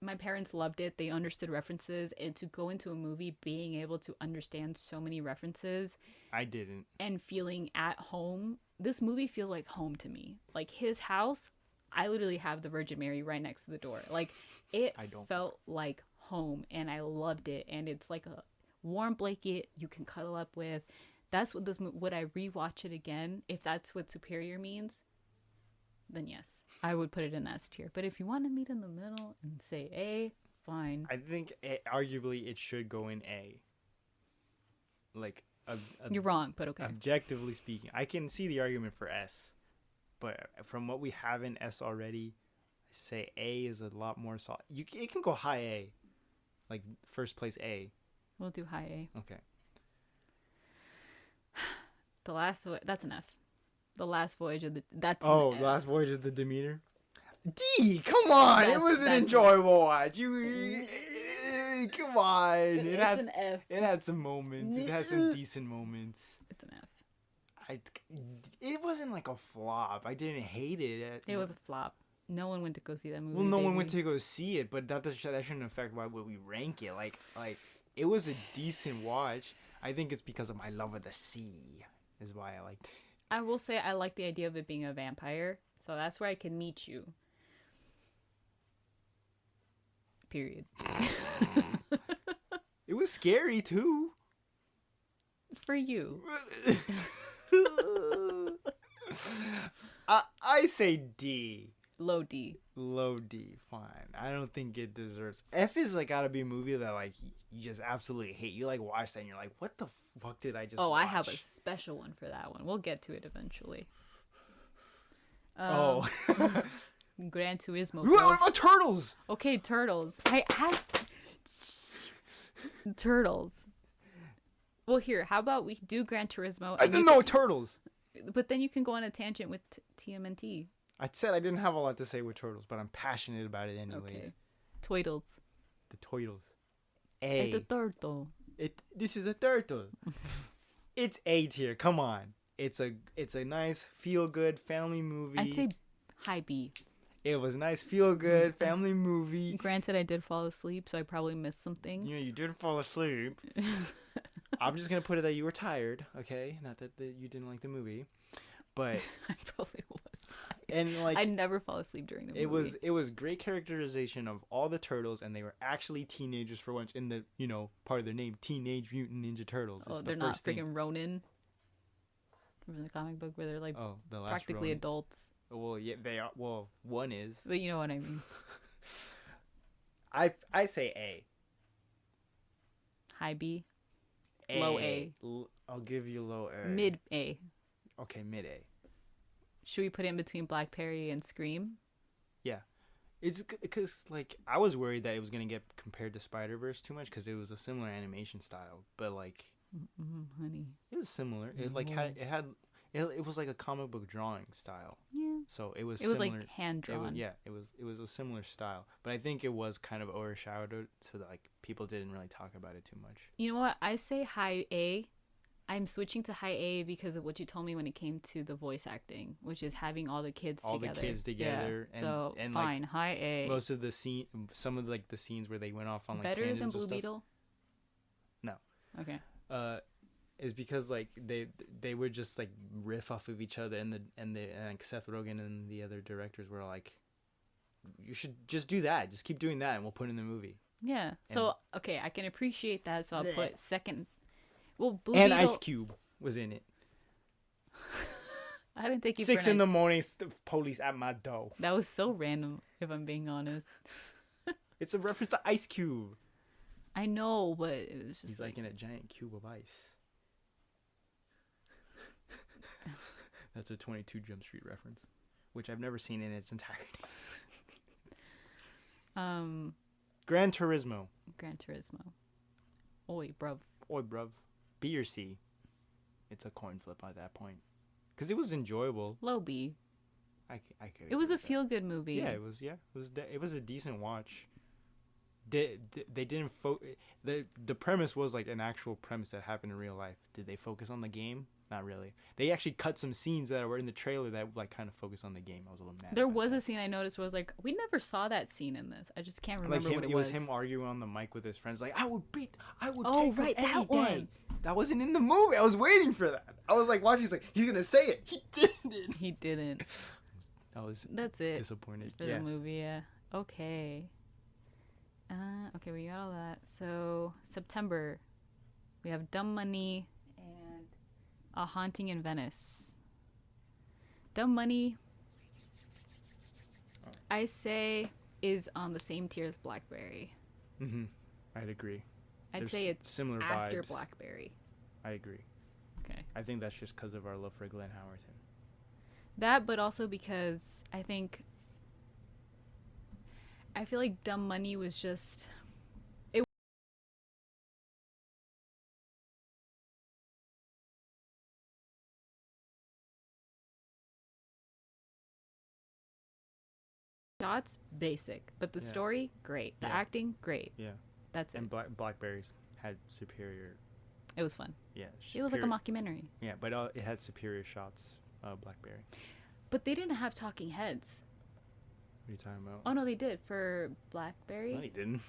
my parents loved it. They understood references. And to go into a movie being able to understand so many references. I didn't. And feeling at home. This movie feels like home to me. Like his house, I literally have the Virgin Mary right next to the door. Like it felt like home and I loved it. And it's like a warm blanket you can cuddle up with. That's what would I rewatch it again? If that's what superior means, then yes, I would put it in S tier. But if you want to meet in the middle and say A, fine. I think arguably it should go in A. Like you're wrong, but okay. Objectively speaking, I can see the argument for S, but from what we have in S already, I say A is a lot more solid. It can go high A, like first place A. We'll do high A. Okay. That's an F. The last voyage of the Last voyage of the Demeter. D, come on, it was an enjoyable watch. Come on, it's an F. It had some moments. It had some decent moments. It's an F. It wasn't like a flop. I didn't hate it. It was a flop. No one went to go see that movie. Well, no one went to go see it, but that shouldn't affect why we rank it. Like it was a decent watch. I think it's because of my love of the sea is why I liked it. I will say I like the idea of it being a vampire, so that's where I can meet you. Period. It was scary too. For you. I say D. Low D. Low D. Fine. I don't think it deserves. F is like gotta be a movie that like you just absolutely hate. You like watch that and you're like, what the fuck did I just watch? I have a special one for that one. We'll get to it eventually. Gran Turismo. What about Turtles? Okay, Turtles. Turtles. Well, here, how about we do Gran Turismo? I didn't know Turtles. But then you can go on a tangent with TMNT. I said I didn't have a lot to say with Turtles, but I'm passionate about it anyways. Okay. Toidles. The Toidles. A. It's a turtle. This is a turtle. It's A tier. Come on. It's a nice feel good family movie. I'd say high B. It was a nice feel good family movie. Granted, I did fall asleep, so I probably missed some things. Yeah, you did fall asleep. I'm just gonna put it that you were tired, okay? Not that you didn't like the movie, but I probably was tired. And like I never fall asleep during the movie. It was great characterization of all the turtles, and they were actually teenagers for once in the part of their name, Teenage Mutant Ninja Turtles. Oh, they're not freaking Ronin from the comic book where they're like practically Ronin. Adults. Well, yeah, they are. Well, one is. But you know what I mean. I say A. High B. Low A. I'll give you low A. Mid A. Okay, mid A. Should we put it in between Black Perry and Scream? Yeah. It's because, like, I was worried that it was going to get compared to Spider-Verse too much because it was a similar animation style. But, like, honey. It was similar. It, like, it was like a comic book drawing style. Yeah. So it was similar. It was, like, hand-drawn. It was a similar style. But I think it was kind of overshadowed so that, like, people didn't really talk about it too much. You know what? I say high A. I'm switching to high A because of what you told me when it came to the voice acting, which is having all the kids together. All the kids together. Yeah. So, fine. Like, high A. Most of the some of, like, the scenes where they went off on, like, better tangents than Blue and stuff. Beetle? No. Okay. is because like they would just like riff off of each other, and like Seth Rogen and the other directors were like, you should just do that, just keep doing that, and we'll put it in the movie. Yeah. And, So okay, I can appreciate that. So I'll Bleh. put second. Well, Blue and Beetle. Ice Cube was in it. I didn't take you 6 for in the morning, police at my door. That was so random, if I'm being honest. It's a reference to Ice Cube. I know, but it was just He's like in a giant cube of ice. That's a 22 Jump Street reference, which I've never seen in its entirety. Gran Turismo. Gran Turismo. Oi, bruv. Oi, bruv. B or C. It's a coin flip at that point. Because it was enjoyable. Low B. I could. It was a feel-good movie. Yeah, it was. Yeah, it was a decent watch. They didn't the premise was like an actual premise that happened in real life. Did they focus on the game? Not really. They actually cut some scenes that were in the trailer that like kind of focused on the game. I was a little mad. There was a scene I noticed was like, we never saw that scene in this. I just can't remember what it was. It was him arguing on the mic with his friends, like, I would take right, him any that one. day. That wasn't in the movie. I was waiting for that. I was like watching. He's like, he's gonna say it. He didn't. He didn't. That's it. Disappointed for the movie. Yeah. Okay. Okay, we got all that. So September, we have Dumb Money and A Haunting in Venice. Dumb Money, I say, is on the same tier as Blackberry. I'd agree. I'd There's say it's similar after vibes. Blackberry. I agree. Okay. I think that's just because of our love for Glenn Howerton. That, but also because I feel like Dumb Money was just... Shots, basic. But the story, great. The acting, great. Yeah. That's it. And Blackberries had superior... It was fun. Yeah. It was like a mockumentary. Yeah, but it had superior shots, Blackberry. But they didn't have talking heads. What are you talking about? Oh, no, they did. For Blackberry? No, they didn't.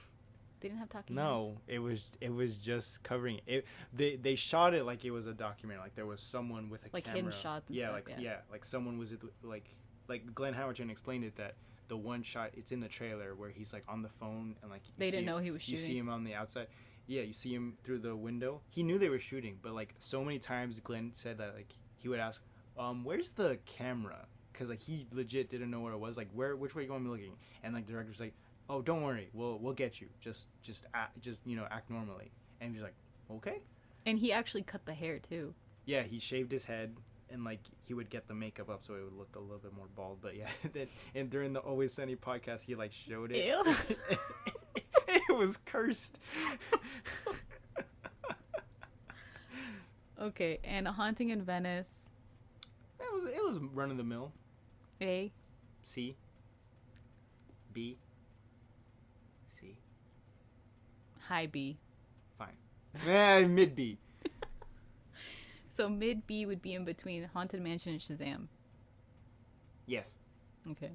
They didn't have talking heads? No, it was just covering it. They shot it like it was a documentary. Like there was someone with a like camera. hidden shots and stuff, like someone was like Glenn Howerton explained it, that the one shot, it's in the trailer where he's like on the phone and like they didn't know he was shooting. You see him on the outside. Yeah, you see him through the window. He knew they were shooting, but like so many times Glenn said that like he would ask, where's the camera? Because like he legit didn't know where it was. Like which way you want me looking? And like the director's like, oh, don't worry, we'll get you. Just act normally. And he's like, okay. And he actually cut the hair too. Yeah, he shaved his head, and like he would get the makeup up so it would look a little bit more bald. But yeah, and during the Always Sunny podcast, he like showed it. Ew. It was cursed. Okay, and A Haunting in Venice. It was run of the mill. A. C. B. C. High B. Fine. Mid B. So mid B would be in between Haunted Mansion and Shazam. Yes. Okay.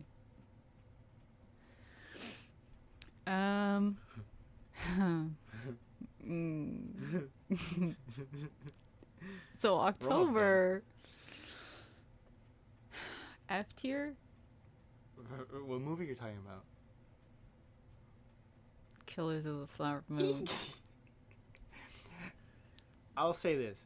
So October. F tier? What movie are you talking about? Killers of the Flower Moon. I'll say this.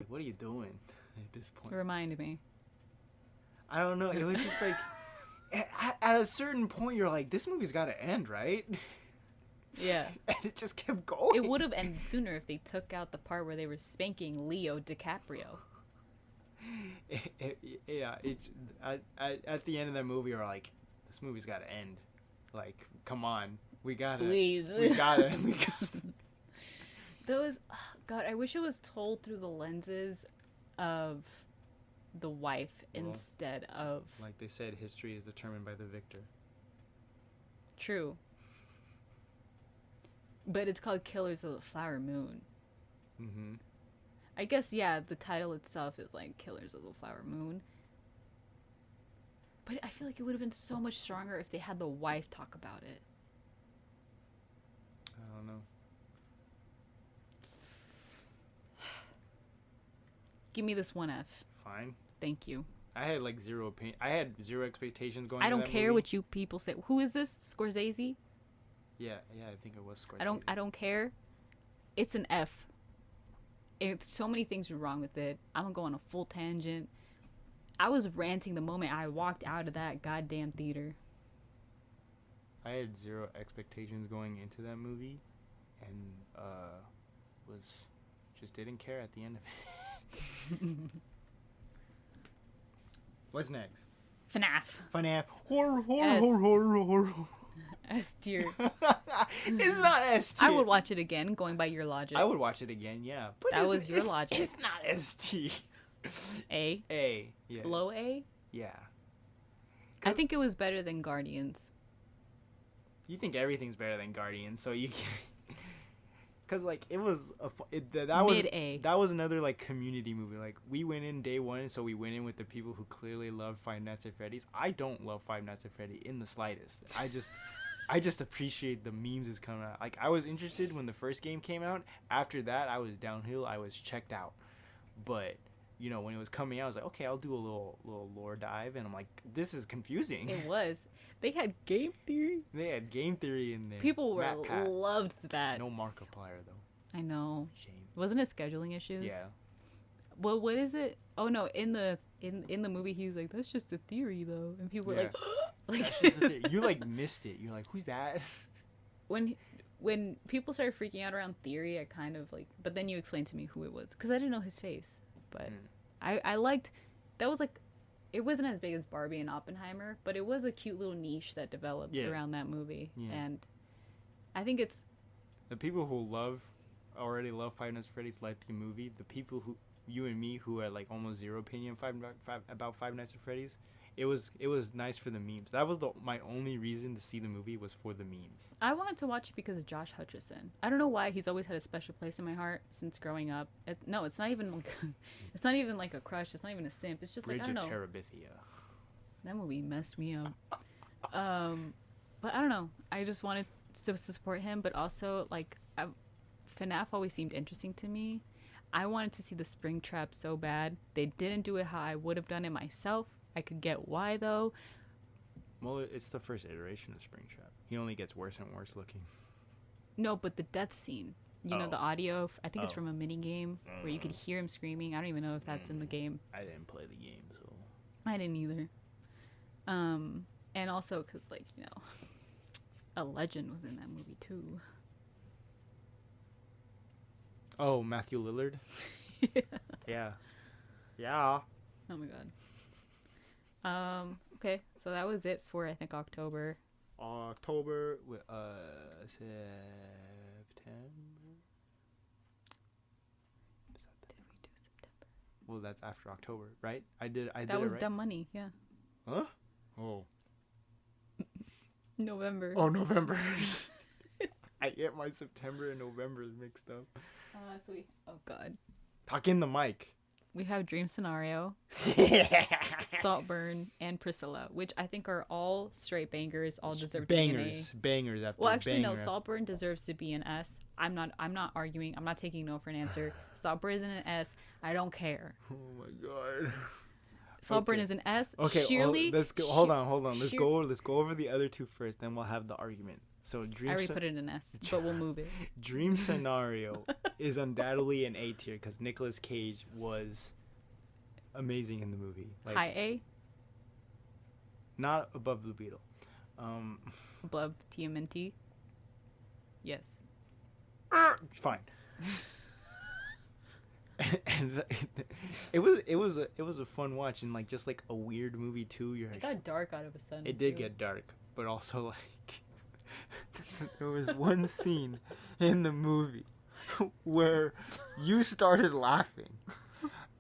What are you doing at this point? Remind me. I don't know. It was just like, at a certain point, you're like, this movie's got to end, right? Yeah. And it just kept going. It would have ended sooner if they took out the part where they were spanking Leo DiCaprio. Yeah. At the end of that movie, you're like, this movie's got to end. Like, come on. We got to. Please. We got to. Those, God, I wish it was told through the lenses of the wife instead of... Like they said, history is determined by the victor. True. But it's called Killers of the Flower Moon. Mm-hmm. I guess, yeah, the title itself is like Killers of the Flower Moon. But I feel like it would have been so much stronger if they had the wife talk about it. I don't know. Give me this one F. Fine. Thank you. I had like zero opinion. I had zero expectations going. I don't to that care movie. what you people say. Who is this? Scorsese? Yeah, I think it was Scorsese. I don't care. It's an F. So many things are wrong with it. I'm gonna go on a full tangent. I was ranting the moment I walked out of that goddamn theater. I had zero expectations going into that movie, and was just didn't care at the end of it. What's next? FNAF. FNAF. Horror. S tier. It's not S tier. I would watch it again, going by your logic. I would watch it again, yeah. But that was your logic. It's not S tier. A. A. Yeah. Low A? Yeah. I think it was better than Guardians. You think everything's better than Guardians, so you can... Because, like, it was... that was Mid-A. That was another, like, community movie. Like, we went in day one, so we went in with the people who clearly love Five Nights at Freddy's. I don't love Five Nights at Freddy in the slightest. I just appreciate the memes that's coming out. Like, I was interested when the first game came out. After that, I was downhill. I was checked out. But... You know, when it was coming out, I was like, okay, I'll do a little lore dive. And I'm like, this is confusing. It was. They had game theory. They had game theory in there. People loved that. No Markiplier, though. I know. Shame. Wasn't it scheduling issues? Yeah. Well, what is it? Oh, no. In the movie, he's like, that's just a theory, though. And people were like... That's just the theory. You, like, missed it. You're like, who's that? When people started freaking out around theory, I kind of, like... But then you explained to me who it was. Because I didn't know his face. But I liked, that was like, it wasn't as big as Barbie and Oppenheimer, but it was a cute little niche that developed around that movie. Yeah. And I think it's... The people who already love Five Nights at Freddy's like the movie. The people who, you and me, who had like almost zero opinion about Five Nights at Freddy's, it was nice for the memes. That was my only reason to see the movie was for the memes. I wanted to watch it because of Josh Hutcherson. I don't know why he's always had a special place in my heart since growing up. It's not even like it's not even like a crush. It's not even a simp. It's just Bridge like I don't of know. Terabithia. That movie messed me up. But I don't know. I just wanted to support him, but also like FNAF always seemed interesting to me. I wanted to see the Springtrap so bad. They didn't do it how I would have done it myself. I could get why though. Well, it's the first iteration of Springtrap. He only gets worse and worse looking. No, but the death scene. You know, the audio. I think it's from a mini game where you could hear him screaming. I don't even know if that's in the game. I didn't play the game, so. I didn't either. And also because, like, you know, a legend was in that movie too. Oh, Matthew Lillard? Yeah. Yeah. Oh my god. Okay, so that was it for I think October. September. Did we do September? Well, that's after October, right? I did That was it right? Dumb Money, yeah. Huh? Oh. November. Oh, November. I get my September and November mixed up. Oh god. Talk in the mic. We have Dream Scenario, Saltburn, and Priscilla, which I think are all straight bangers. All deserve to be an A. Bangers after. Well, actually, no. banger Saltburn deserves to be an S. I'm not arguing. I'm not taking no for an answer. Saltburn is an S. I don't care. Oh my god. Saltburn Okay. is an S. Okay, Shirley, let's go. Hold on. Let's go over the other two first, then we'll have the argument. So I already put it in an S, but we'll move it. Dream Scenario is undoubtedly an A tier because Nicolas Cage was amazing in the movie. Like, High A, not above Blue Beetle. above TMNT. Yes. Fine. And it was a fun watch and like just like a weird movie too. It got dark out of a sudden. It did too. get dark, but also like there was one scene in the movie where you started laughing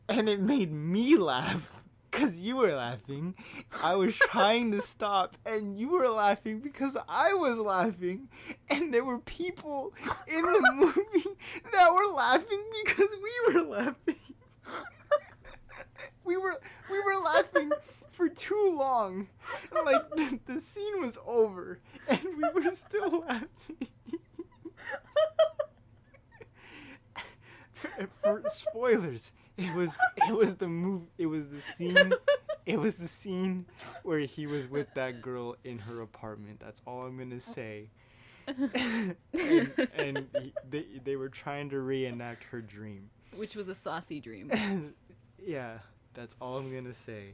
and it made me laugh because you were laughing. I was trying to stop and you were laughing because I was laughing, and there were people in the movie that were laughing because we were laughing. We were laughing for too long. Like the scene was over and we were still laughing. For spoilers, it was the move. It was the scene. It was the scene where he was with that girl in her apartment. That's all I'm gonna say. They were trying to reenact her dream, which was a saucy dream. Yeah, that's all I'm gonna say.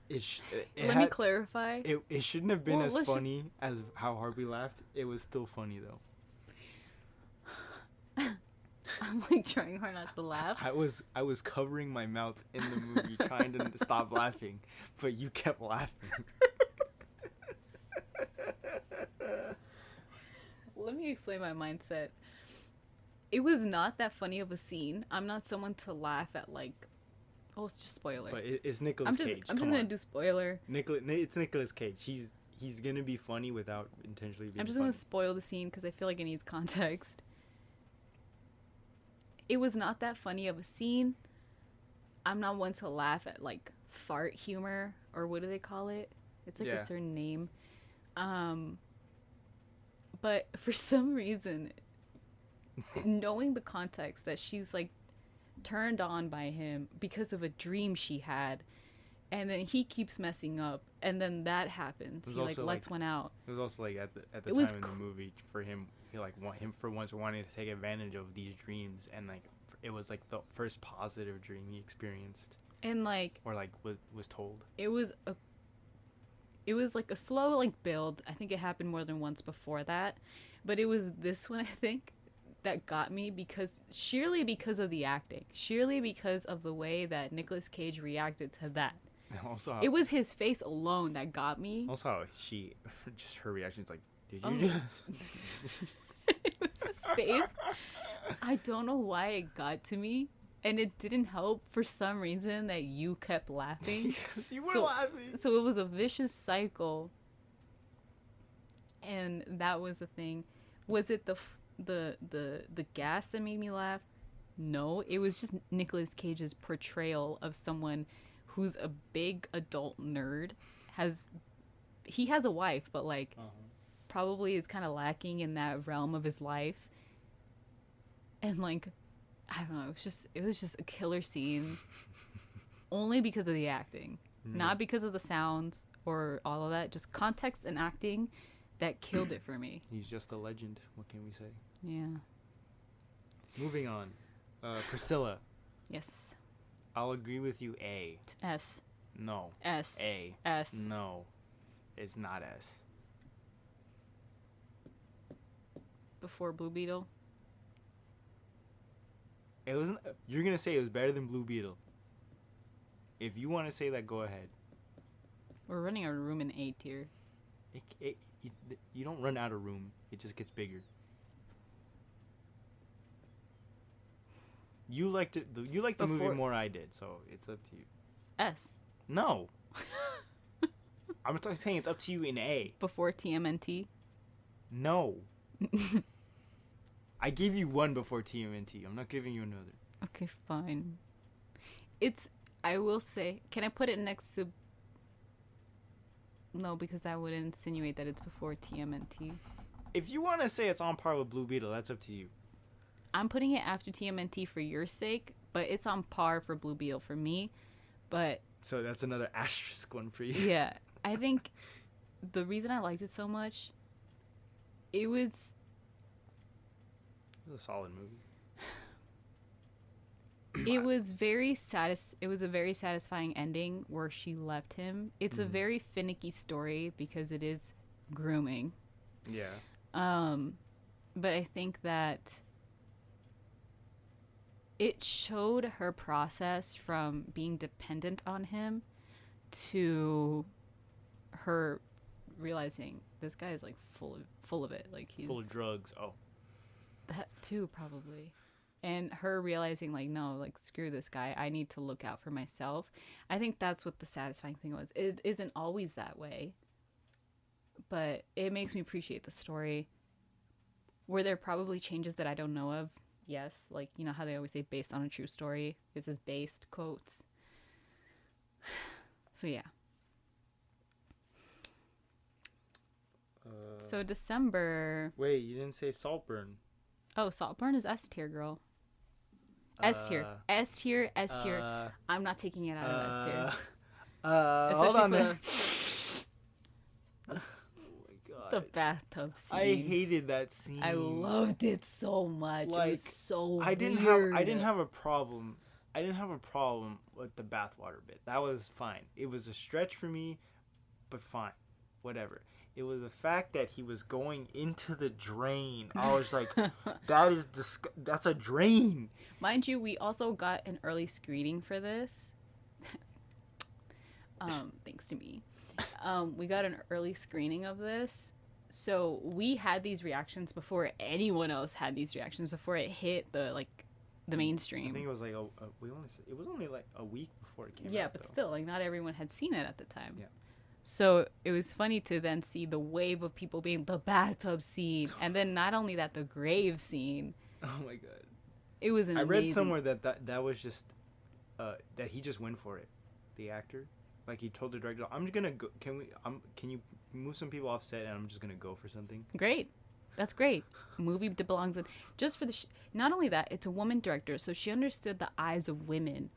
Let me clarify. It shouldn't have been as funny as how hard we laughed. It was still funny though. I'm like trying hard not to laugh. I was covering my mouth in the movie trying to stop laughing, but you kept laughing. Let me explain my mindset. It was not that funny of a scene. I'm not someone to laugh at like, oh, it's just spoiler. But it's Nicolas Cage. I'm just gonna do spoiler. It's Nicolas Cage. He's gonna be funny without intentionally being. I'm just funny. gonna spoil the scene because I feel like it needs context. It was not that funny of a scene. I'm not one to laugh at like fart humor, or what do they call it? It's like a certain name. But for some reason, knowing the context that she's like turned on by him because of a dream she had, and then he keeps messing up, and then that happens. He like lets one out. It was also like at the time in the movie for him. He like for once wanting to take advantage of these dreams, and like it was like the first positive dream he experienced, and like or like was told. It was like a slow like build. I think it happened more than once before that, but it was this one I think that got me sheerly because of the acting, sheerly because of the way that Nicolas Cage reacted to that. Also, it was his face alone that got me. Also, how her reaction's like, did you just? It was his face. I don't know why it got to me, and it didn't help for some reason that you kept laughing. Because you were laughing. So it was a vicious cycle, and that was the thing. Was it the gas that made me laugh? No, it was just Nicolas Cage's portrayal of someone who's a big adult nerd. He has a wife, but like probably is kind of lacking in that realm of his life. And like, I don't know, it was just a killer scene. Only because of the acting, not because of the sounds or all of that. Just context and acting that killed it for me. He's just a legend. What can we say? Yeah. Moving on, Priscilla. Yes. I'll agree with you. A. S. No. S. A. S. No. It's not S. Before Blue Beetle? It wasn't. You're gonna say it was better than Blue Beetle. If you want to say that, go ahead. We're running out of room in A tier. You don't run out of room. It just gets bigger. You liked it. You liked the movie more I did, so it's up to you. S. No. I'm saying it's up to you in A. Before TMNT? No. I gave you one before TMNT. I'm not giving you another. Okay, fine. I will say, can I put it next to... No, because that would insinuate that it's before TMNT. If you want to say it's on par with Blue Beetle, that's up to you. I'm putting it after TMNT for your sake, but it's on par for Blue Beetle for me. But... So that's another asterisk one for you. Yeah. I think the reason I liked it so much, it was a solid movie. It was it was a very satisfying ending where she left him. It's a very finicky story because it is grooming. Yeah. But I think that it showed her process from being dependent on him to her realizing this guy is like full of it, like he's full of drugs. Oh, that too probably. And her realizing like, no, like screw this guy, I need to look out for myself. I think that's what the satisfying thing was. It isn't always that way, but it makes me appreciate the story. Were there probably changes that I don't know of? Yes, like you know how they always say based on a true story. This is based quotes. So yeah. So December. Wait, you didn't say Saltburn. Oh, Saltburn is S tier, girl. S tier. S tier. S tier. I'm not taking it out of S tier. Hold on. Especially Oh for my god. the bathtub scene. I hated that scene. I loved it so much. Like, it was so I didn't weird. have a problem. I didn't have a problem with the bathwater bit. That was fine. It was a stretch for me, but fine. Whatever. It was the fact that he was going into the drain. I was like, that's a drain. Mind you, we also got an early screening for this. Thanks to me. We got an early screening of this. So we had these reactions before anyone else had these reactions, before it hit the mainstream. I think it was like it was only like a week before it came out. Yeah, but though. still, like, not everyone had seen it at the time. Yeah. So it was funny to then see the wave of people being the bathtub scene, and then not only that, the grave scene. Oh my god. It was an I amazing... read somewhere that was just that he just went for it, the actor. Like, he told the director, "I'm just gonna go. Can you move some people off set, and I'm just gonna go for something." Great. That's great. A movie that belongs in... Just for the... Not only that, it's a woman director, so she understood the eyes of women.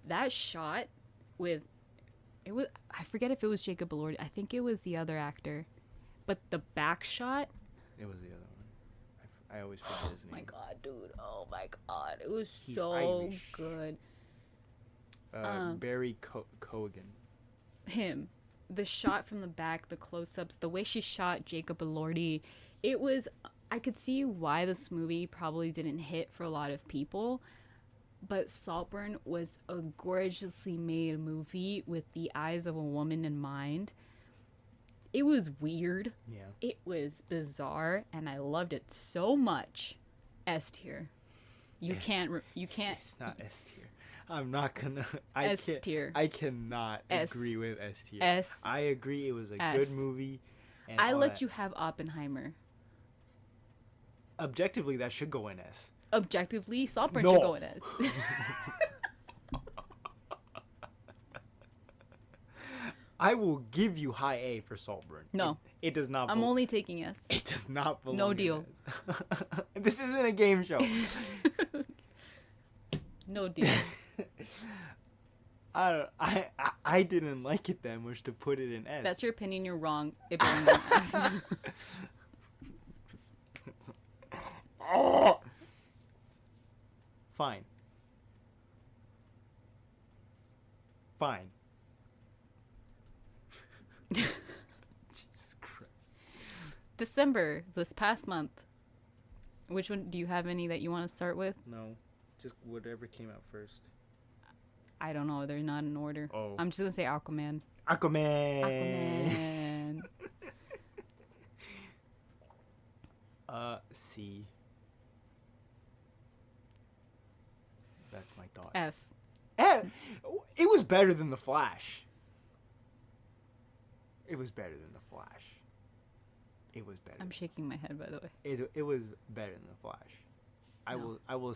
That shot with... It was... I forget if it was Jacob Elordi. I think it was the other actor. But the back shot... It was the other one. I always forget his name. Oh my god, dude. Oh my god. It was He's so Irish. good. Barry Cogan. Him. The shot from the back, the close-ups, the way she shot Jacob Elordi, it was... I could see why this movie probably didn't hit for a lot of people, but Saltburn was a gorgeously made movie with the eyes of a woman in mind. It was weird. Yeah. It was bizarre, and I loved it so much. S tier. You can't. It's not S tier. I'm not gonna. S tier. I cannot S. agree with S tier. S. I agree. It was a S. good movie. And I all let that. you have Oppenheimer. Objectively, that should go in S. Objectively, Saltburn No. should go in S. I will give you high A for Saltburn. No. It does not. I'm only taking S. It does not belong. No in deal. S. This isn't a game show. No deal. I didn't like it that much to put it in S. That's your opinion. You're wrong. It belongs in S. Fine. Fine. Jesus Christ. December, this past month. Which one do you have any that you want to start with? No. Just whatever came out first. I don't know. They're not in order. Oh. I'm just gonna say Aquaman. Aquaman. Aquaman. C. That's my thought. F. It was better than The Flash. It was better than The Flash. It was better. I'm shaking my head, by the way. It was better than The Flash. No. I will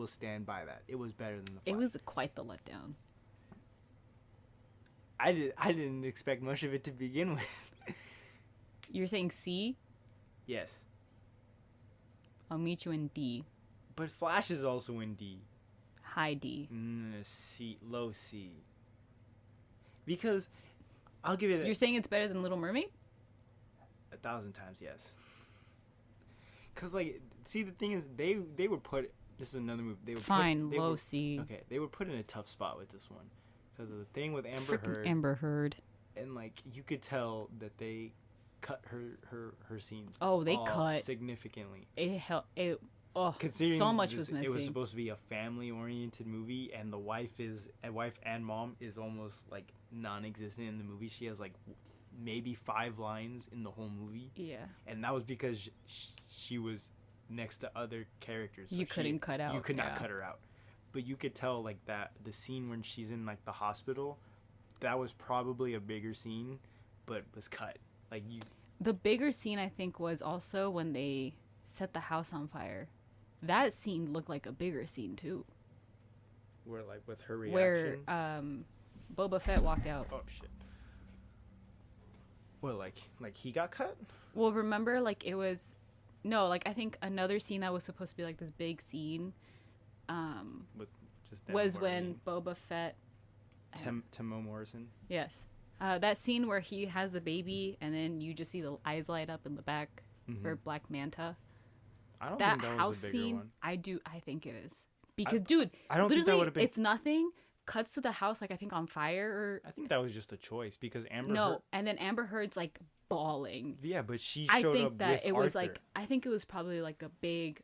stand by that. It was better than The Flash. It was quite the letdown. I didn't expect much of it to begin with. You're saying C? Yes. I'll meet you in D. But Flash is also in D. High D. C, low C. Because I'll give you that. You're saying it's better than Little Mermaid? 1,000 times yes. Cause like, see, the thing is, they were put. This is another movie. They were Fine, Put, they low were, C. Okay, they were put in a tough spot with this one, because of the thing with Amber Frickin' Heard. Amber Heard. And like, you could tell that they cut her scenes. Oh, they off cut significantly. Oh, Considering so much was missing. It was supposed to be a family-oriented movie, and the wife and mom is almost like non-existent in the movie. She has like maybe 5 lines in the whole movie. Yeah. And that was because she was next to other characters. So you couldn't cut out. You could not cut her out. But you could tell like that the scene when she's in like the hospital, that was probably a bigger scene, but was cut. Like you. The bigger scene I think was also when they set the house on fire. That scene looked like a bigger scene too. Where like with her reaction. Where Boba Fett walked out. Oh shit. Well, like he got cut Well, remember, like it was no, like I think another scene that was supposed to be like this big scene with just them was when learning. Boba Fett. Timo Morrison. Yes, that scene where he has the baby and then you just see the eyes light up in the back Hmm. for Black Manta. I don't That think that was house a bigger scene, one. I think it is I because, dude, I don't think that would literally, have been. it's nothing. Cuts to the house, like I think on fire or I think that was just a choice because Amber Heard. no, and then Amber Heard's like bawling. Yeah, but she I showed up think that with it was Arthur. like I think it was probably like a big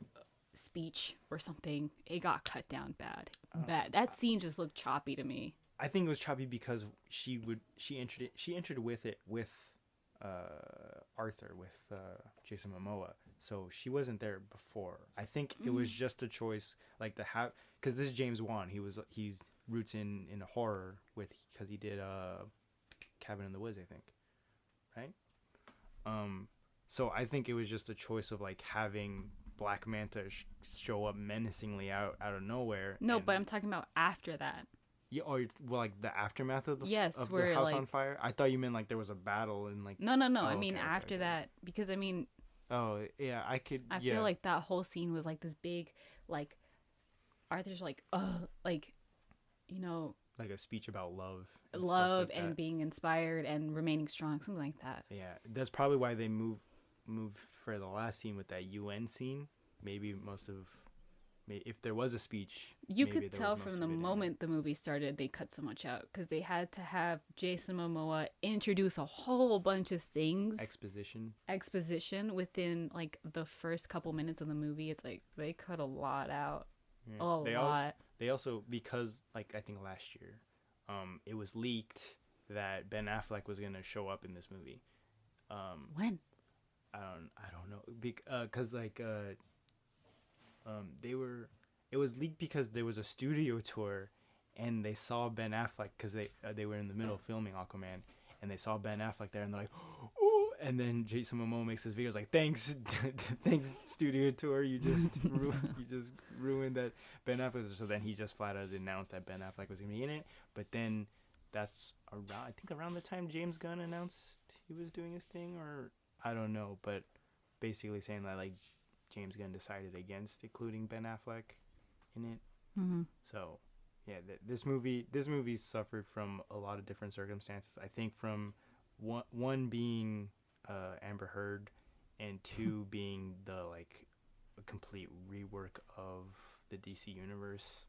speech or something. It got cut down bad. Bad. That scene just looked choppy to me. I think it was choppy because she entered with it with Arthur with Jason Momoa, so she wasn't there before. I think it was just a choice like to have because this is James Wan. He's roots in horror with because he did Cabin in the Woods, I think, right? So I think it was just a choice of like having Black Manta show up menacingly out of nowhere. No, and, but I'm talking about after that. yeah, or well, like the aftermath of Yes, of where the house like on fire. I thought you meant like there was a battle and like. no. Oh, I mean okay, after okay. that because I mean Oh yeah, I could. I Yeah, feel like that whole scene was like this big like Arthur's like like you know like a speech about love, and stuff love like and that. being inspired and remaining strong, something like that. Yeah, that's probably why they moved for the last scene with that UN scene. Maybe most of, if there was a speech, You maybe could there tell was most from of the it in it. moment the movie started, they cut so much out because they had to have Jason Momoa introduce a whole bunch of things, Exposition. exposition within like the first couple minutes of the movie. It's like they cut a lot out, Yeah. a lot. They also because like I think last year, it was leaked that Ben Affleck was gonna show up in this movie. When? I don't know because they were it was leaked because there was a studio tour and they saw Ben Affleck because they were in the middle of filming Aquaman and they saw Ben Affleck there and they're like oh and then Jason Momoa makes this video like thanks thanks studio tour you just ruined that Ben Affleck so then he just flat out announced that Ben Affleck was gonna be in it but then that's around I think around the time James Gunn announced he was doing his thing or I don't know but basically saying that like James Gunn decided against including Ben Affleck in it. Mm-hmm. So, yeah, this movie suffered from a lot of different circumstances. I think from one being Amber Heard, and two being the like a complete rework of the DC universe.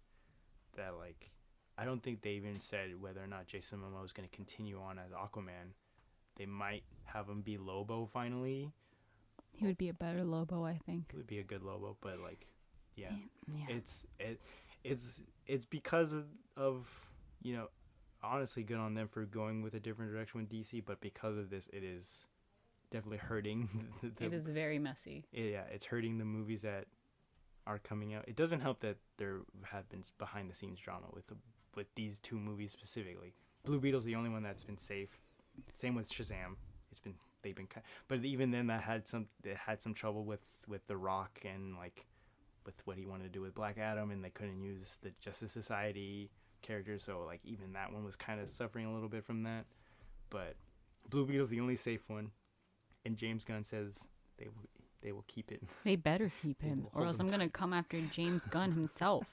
That like, I don't think they even said whether or not Jason Momoa is going to continue on as Aquaman. They might have him be Lobo finally. He would be a better Lobo, I think. It would be a good Lobo, but like, yeah, Yeah. it's because of you know, honestly, good on them for going with a different direction with DC, but because of this, it is definitely hurting. It is very messy. Yeah, it's hurting the movies that are coming out. It doesn't help that there have been behind the scenes drama with these two movies specifically. Blue Beetle's the only one that's been safe. Same with Shazam. They've been but even then that had some trouble with The Rock and like with what he wanted to do with Black Adam and they couldn't use the Justice Society characters so like even that one was kind of suffering a little bit from that but Blue Beetle's the only safe one and James Gunn says they will keep it. They better keep They him, will or hold else him I'm gonna come after James Gunn himself.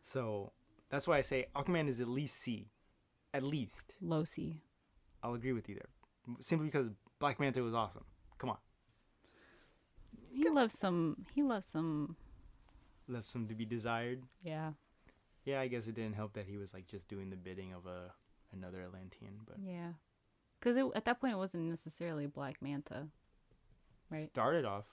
So that's why I say Aquaman is at least C. At least. Low C. I'll agree with you there. Simply because Black Manta was awesome. Come on. He loves some. He loves some. Left some to be desired. Yeah. Yeah, I guess it didn't help that he was like just doing the bidding of another Atlantean, but Yeah. Because at that point it wasn't necessarily Black Manta, right? started off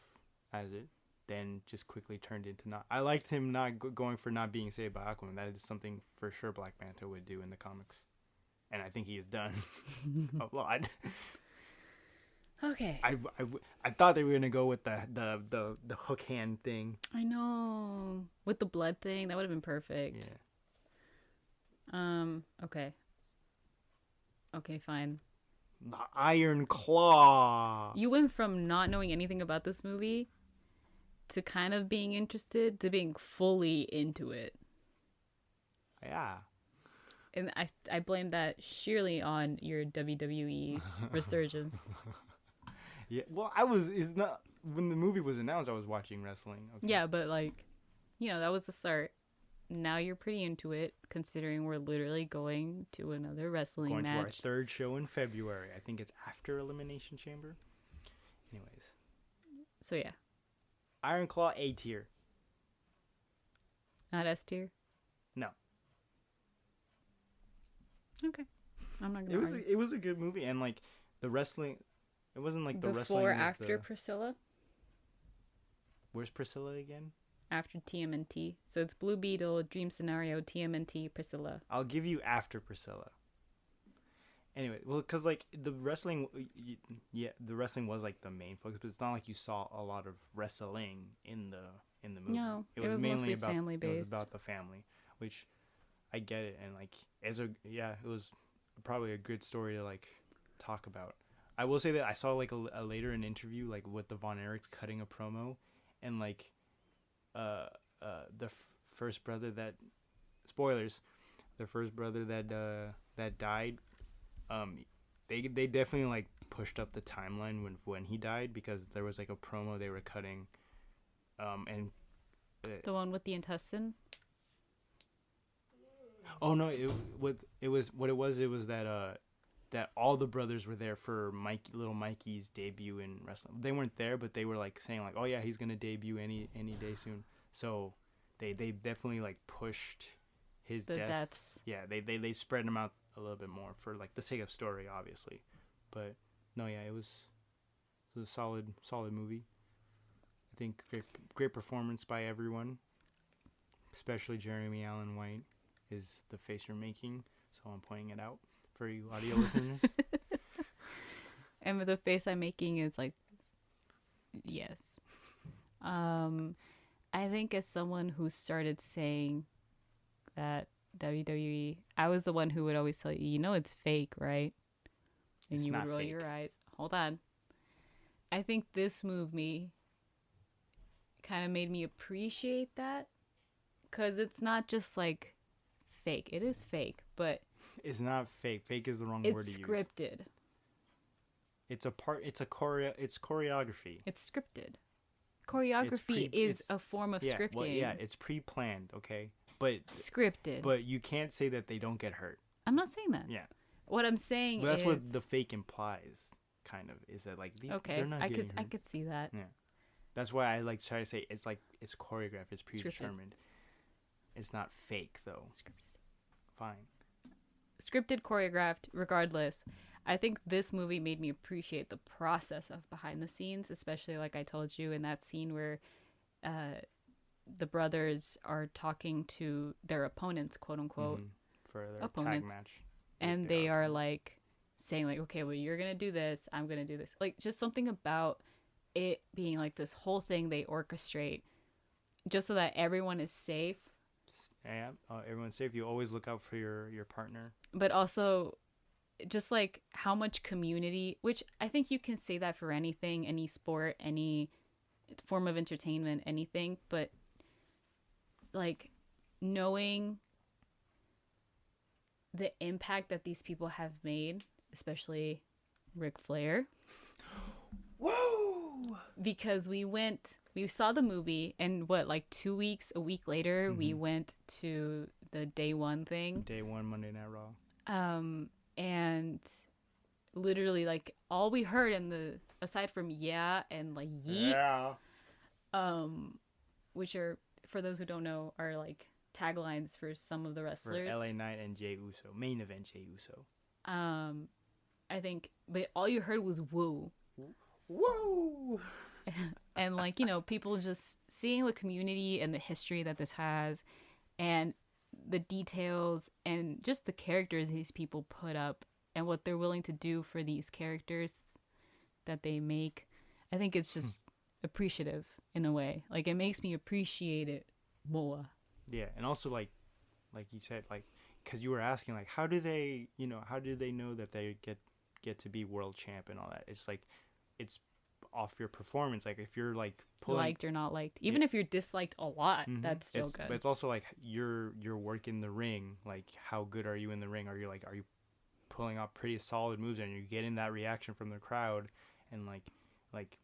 as it, then just quickly turned into not. I liked him not going for not being saved by Aquaman. That is something for sure Black Manta would do in the comics, and I think he has done a lot. Okay. I thought they were gonna go with the hook hand thing. I know. With the blood thing, that would have been perfect. Yeah. Okay. Okay, fine. The Iron Claw. You went from not knowing anything about this movie to kind of being interested to being fully into it. Yeah. And I blame that sheerly on your WWE resurgence. Yeah. Well, I was. It's not when the movie was announced. I was watching wrestling. Okay. Yeah, but like, that was the start. Now you're pretty into it, considering we're literally going to another wrestling Going to our match. third show in February. I think it's after Elimination Chamber. Anyways, So yeah, Iron Claw A tier. not S tier. No. Okay, I'm not gonna argue. It was a good movie, and like the wrestling, it wasn't like the wrestling. Before, Was after the, Priscilla, where's Priscilla again? after TMNT. So it's Blue Beetle, Dream Scenario, TMNT, Priscilla. I'll give you after Priscilla. Anyway, well, cause like the wrestling, yeah, the wrestling was like the main focus, but it's not like you saw a lot of wrestling in the movie. No, it was mainly mostly about family It based. was about the family, which I get it, and like it was probably a good story to like talk about. I will say that I saw like a later an interview like with the Von Erichs cutting a promo, and like the first brother that spoilers, the first brother that died, they definitely like pushed up the timeline when he died because there was like a promo they were cutting, and The one with the intestine. oh no, it was that all the brothers were there for little Mikey's debut in wrestling. They weren't there, but they were like saying like, oh yeah, he's gonna debut any day soon. So they definitely like pushed his The death. deaths. Yeah, they spread him out a little bit more for like the sake of story, obviously. But no, yeah, it was a solid movie. I think great performance by everyone, especially Jeremy Allen White is the face you're making. So I'm pointing it out for you audio listeners. And the face I'm making is like, yes. I think as someone who started saying that WWE, I was the one who would always tell you, it's fake, right? And It's you would not roll fake. your eyes. Hold on. I think this movie kind of made me appreciate that because it's not just like fake. It is fake, but It's not fake. Fake is the wrong word to it's use. scripted. It's choreography. It's scripted. Choreography is a form of scripting. Well, yeah, it's pre-planned, okay? But Scripted. But you can't say that they don't get hurt. I'm not saying that. Yeah. What I'm saying But that's is what the fake implies, kind of, is that like they're not I getting could hurt. I could see that. Yeah. That's why I like try to say it's choreographed, it's predetermined. It's not fake though. Scripted. Fine. Scripted, choreographed, regardless. I think this movie made me appreciate the process of behind the scenes, especially like I told you in that scene where the brothers are talking to their opponents, quote unquote, For their opponents. tag match. And they are like saying like, okay, well, you're going to do this. I'm going to do this. Like just something about it being like this whole thing they orchestrate just so that everyone is safe. Yeah, everyone's safe. You always look out for your partner. But also just like how much community, which I think you can say that for anything, any sport, any form of entertainment, anything, but like knowing the impact that these people have made, especially Ric Flair. Whoa! Because we saw the movie, and like 2 weeks, a week later, we went to the day one thing. Day one, Monday Night Raw. And literally like all we heard aside from yeah and like yeet, which are, for those who don't know, are like taglines for some of the wrestlers. For LA Knight and Jey Uso. Main event Jey Uso. I think, but all you heard was woo. Whoa! And like, people just seeing the community and the history that this has and the details and just the characters these people put up and what they're willing to do for these characters that they make. I think it's just appreciative in a way. Like it makes me appreciate it more. Yeah, and also like you said, like, because you were asking like how do they know that they get to be world champ and all that. It's like it's off your performance. Like if you're like liked or not liked, even if you're disliked a lot, that's still good. But it's also like your work in the ring. Like how good are you in the ring? Are you pulling out pretty solid moves and you're getting that reaction from the crowd? And like Like,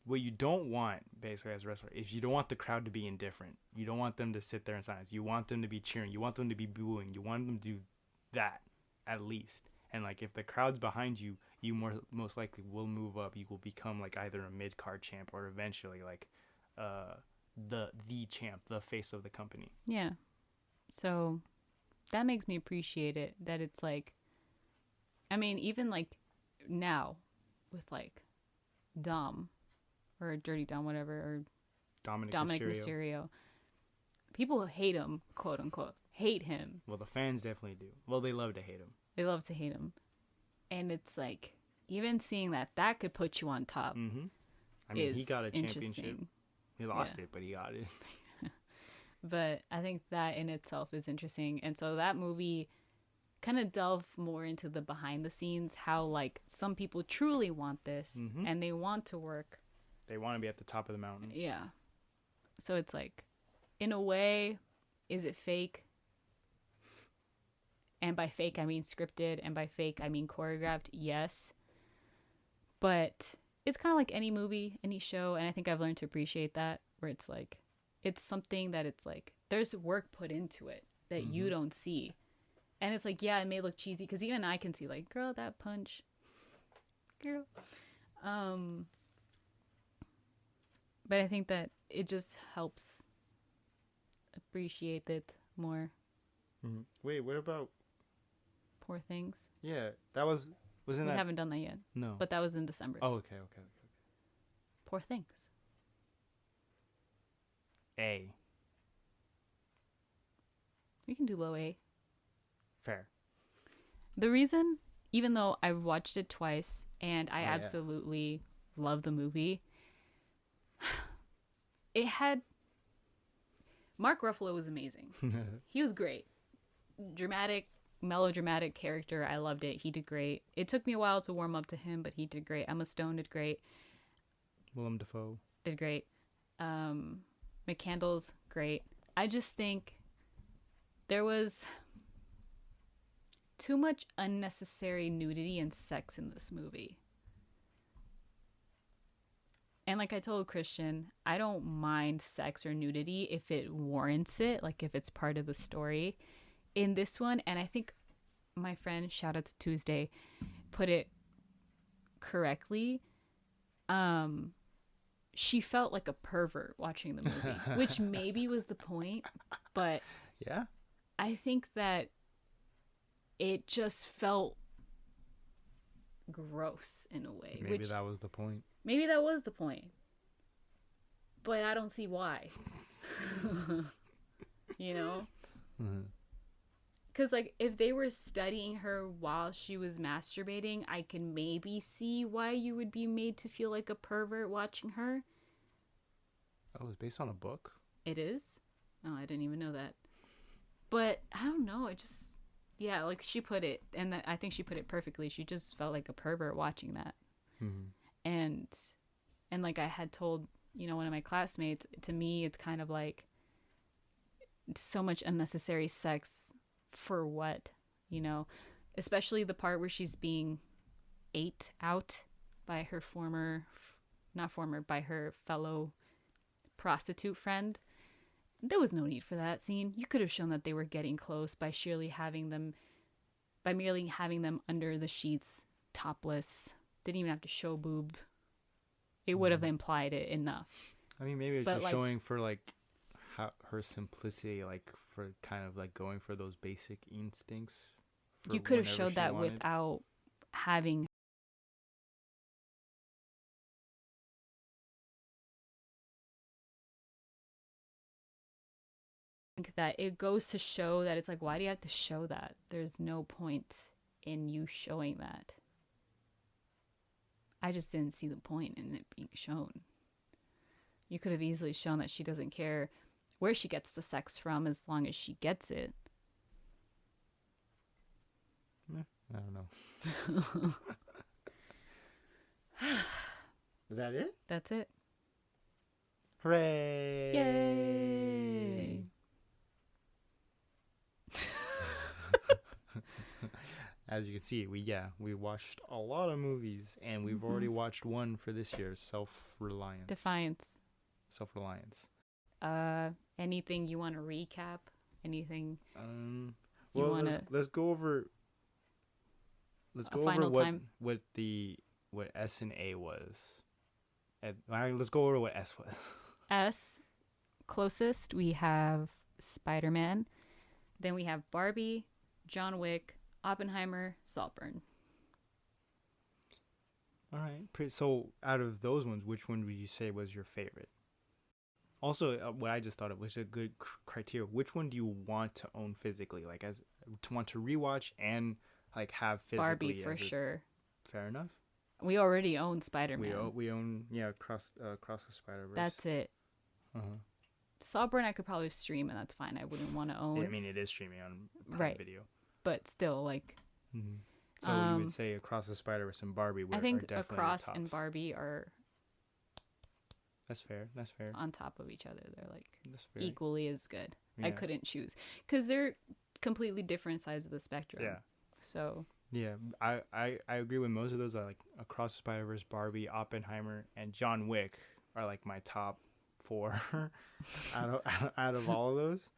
what you don't want, basically, as a wrestler, is you don't want the crowd to be indifferent. You don't want them to sit there in silence. You want them to be cheering. You want them to be booing. You want them to do that, at least. And, like, if the crowd's behind you, you most likely will move up. You will become, like, either a mid-card champ or eventually, like, the champ, the face of the company. Yeah. So that makes me appreciate it, that it's like, I mean, even like now with like Dom or Dirty Dom, whatever, or Dominic Mysterio, people hate him, quote unquote, hate him. Well, the fans definitely do. Well, they love to hate him. They love to hate him. And it's like, even seeing that could put you on top. Mm-hmm. I mean, he got a championship. He lost it, but he got it. But I think that in itself is interesting. And so that movie kind of delve more into the behind the scenes, how like some people truly want this and they want to work. They want to be at the top of the mountain. Yeah. So it's like, in a way, is it fake? And by fake, I mean scripted. And by fake, I mean choreographed. Yes. But it's kind of like any movie, any show. And I think I've learned to appreciate that, where it's like, it's something that it's like, there's work put into it that you don't see. And it's like, yeah, it may look cheesy, because even I can see, like, girl, that punch. Girl. But I think that it just helps appreciate it more. Mm-hmm. Wait, what about Poor Things? Yeah, that wasn't that. We haven't done that yet. No. But that was in December. Oh, okay. Poor Things. A. We can do low A. Fair. The reason, even though I've watched it twice and I absolutely love the movie, it had... Mark Ruffalo was amazing. He was great. Dramatic, melodramatic character. I loved it. He did great. It took me a while to warm up to him, but he did great. Emma Stone did great. Willem Dafoe did great. McCandless, great. I just think there was too much unnecessary nudity and sex in this movie. And like I told Christian, I don't mind sex or nudity if it warrants it, like if it's part of the story. In this one, and I think my friend, shout out to Tuesday, put it correctly. She felt like a pervert watching the movie, which maybe was the point, but yeah, I think that it just felt gross in a way. Maybe that was the point. Maybe that was the point. But I don't see why. You know? Because, like, if they were studying her while she was masturbating, I can maybe see why you would be made to feel like a pervert watching her. Oh, it's based on a book? It is? Oh, I didn't even know that. But, I don't know, it just... Yeah, like she put it, and I think she put it perfectly. She just felt like a pervert watching that. And like I had told, you know, one of my classmates, to me, it's kind of like so much unnecessary sex for what, you know, especially the part where she's being ate out by her by her fellow prostitute friend. There was no need for that scene. You could have shown that they were getting close by merely having them under the sheets, topless. Didn't even have to show boob. It would have implied it enough. I mean, maybe it's just like, showing for like how her simplicity, like for kind of like going for those basic instincts. You could have showed that without having that. It goes to show that it's like, why do you have to show that? There's no point in you showing that. I just didn't see the point in it being shown. You could have easily shown that she doesn't care where she gets the sex from as long as she gets it. I don't know. Is that it? That's it. Hooray! Yay! as you can see, we watched a lot of movies, and we've already watched one for this year, Defiance. Self-Reliance. Anything you want to recap? Anything you Well, want to? let's go over Final time. what S and A was. Let's go over what S was. S, closest, we have Spider-Man. Then we have Barbie, John Wick, Oppenheimer, Saltburn. All right. So out of those ones, which one would you say was your favorite? Also, what I just thought of was a good criteria. Which one do you want to own physically? Like, as to want to rewatch and like have physically. Barbie for sure. Fair enough. We already own Spider-Man. We own Cross the Spider-Verse. That's it. Saltburn I could probably stream, and that's fine. I wouldn't want to own. I mean, it is streaming on Prime Video. But still, like. So you would say Across the Spider-Verse and Barbie I think Across and Barbie are. That's fair. On top of each other, they're like equally as good. Yeah. I couldn't choose because they're completely different sides of the spectrum. Yeah. So. Yeah, I agree with most of those. Like Across the Spider-Verse, Barbie, Oppenheimer, and John Wick are like my top 4 out of all of those.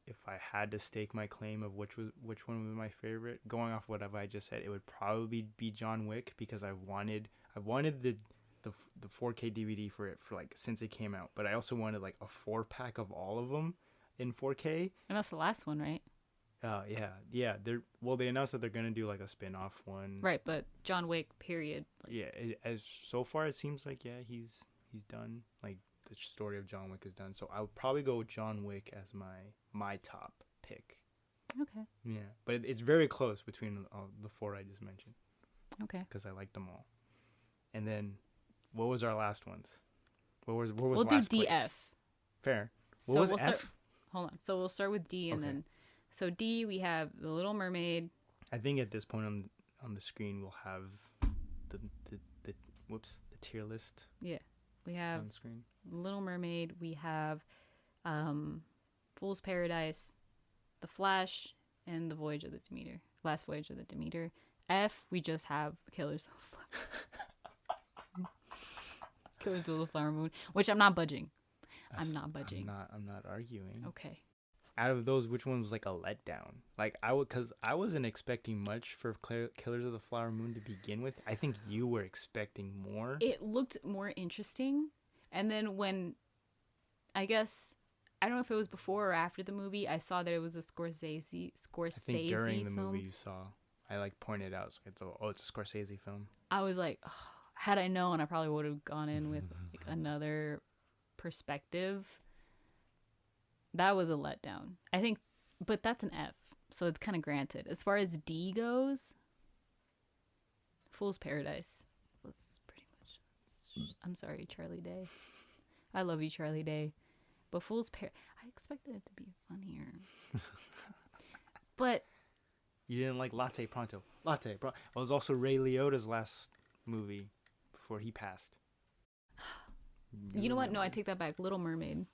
If I had to stake my claim of which one was my favorite, going off whatever I just said, it would probably be John Wick, because I wanted the 4K DVD for like since it came out, but I also wanted like a 4-pack of all of them in 4K. And that's the last one, right? Yeah. They announced that they're gonna do like a spin-off one. Right, but John Wick, period. As so far it seems like he's done. Like the story of John Wick is done. So I would probably go with John Wick as my top pick. Okay. Yeah, but it's very close between the 4 I just mentioned. Okay. Because I liked them all. And then, what was our last ones? What was we'll last do DF. Place? Fair. What was F? Hold on. So we'll start with D, and then. So D, we have The Little Mermaid. I think at this point on the screen we'll have the tier list. Yeah, we have on the screen. Little Mermaid. We have Fool's Paradise, The Flash, and The Voyage of the Demeter. Last Voyage of the Demeter. F, we just have Killers of the Flower. Killers of the Flower Moon, which I'm not budging. I'm not budging. I'm not arguing. Okay. Out of those, which one was like a letdown? Like because I wasn't expecting much for Killers of the Flower Moon to begin with. I think you were expecting more. It looked more interesting, and then when, I guess, I don't know if it was before or after the movie, I saw that it was a Scorsese I think during the film. movie you saw, I like pointed out it's a Scorsese film. I was like, oh, had I known, I probably would have gone in with like another perspective. That was a letdown, I think, but that's an F, so it's kind of granted. As far as D goes, Fool's Paradise was pretty much. I'm sorry, Charlie Day. I love you, Charlie Day, but Fool's Paradise, I expected it to be funnier, but you didn't like Latte Pronto. It was also Ray Liotta's last movie before he passed. You know what? No, I take that back. Little Mermaid.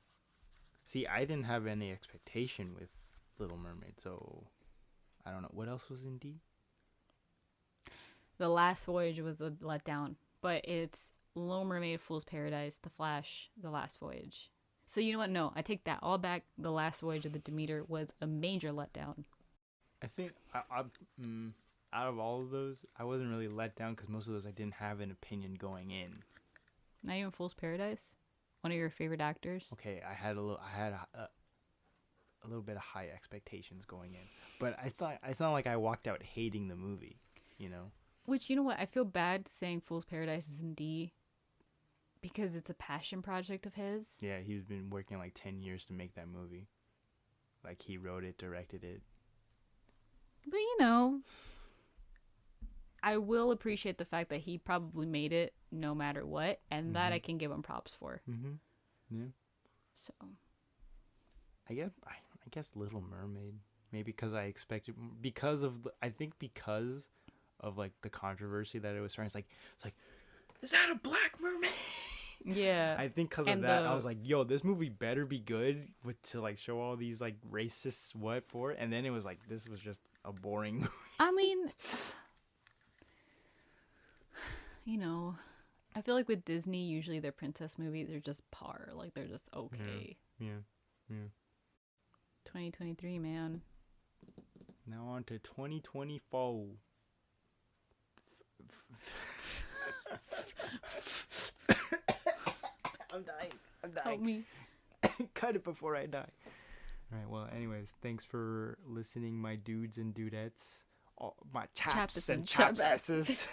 See, I didn't have any expectation with Little Mermaid, so I don't know. What else was in D? The Last Voyage was a letdown, but it's Little Mermaid, Fool's Paradise, The Flash, The Last Voyage. So you know what? No, I take that all back. The Last Voyage of the Demeter was a major letdown. I think out of all of those, I wasn't really let down because most of those I didn't have an opinion going in. Not even Fool's Paradise? One of your favorite actors? Okay, I had a little bit of high expectations going in, but it's not like I walked out hating the movie, you know. Which, you know what, I feel bad saying Fool's Paradise is in D because it's a passion project of his. Yeah, he's been working like 10 years to make that movie. Like he wrote it, directed it. But you know, I will appreciate the fact that he probably made it no matter what, and that I can give him props for. Yeah. So, I guess Little Mermaid. Maybe because I expected because of like the controversy that it was starting. It's like, is that a black mermaid? Yeah. I think because of And that, I was like, yo, this movie better be good with to like show all these like racists what for, and then it was like this was just a boring movie. I mean, I feel like with Disney, usually their princess movies are just par. Like, they're just okay. Yeah, yeah. 2023, man. Now on to 2024. I'm dying. Help me. Cut it before I die. All right. Well, anyways, thanks for listening, my dudes and dudettes, all my chaps and chapsesses.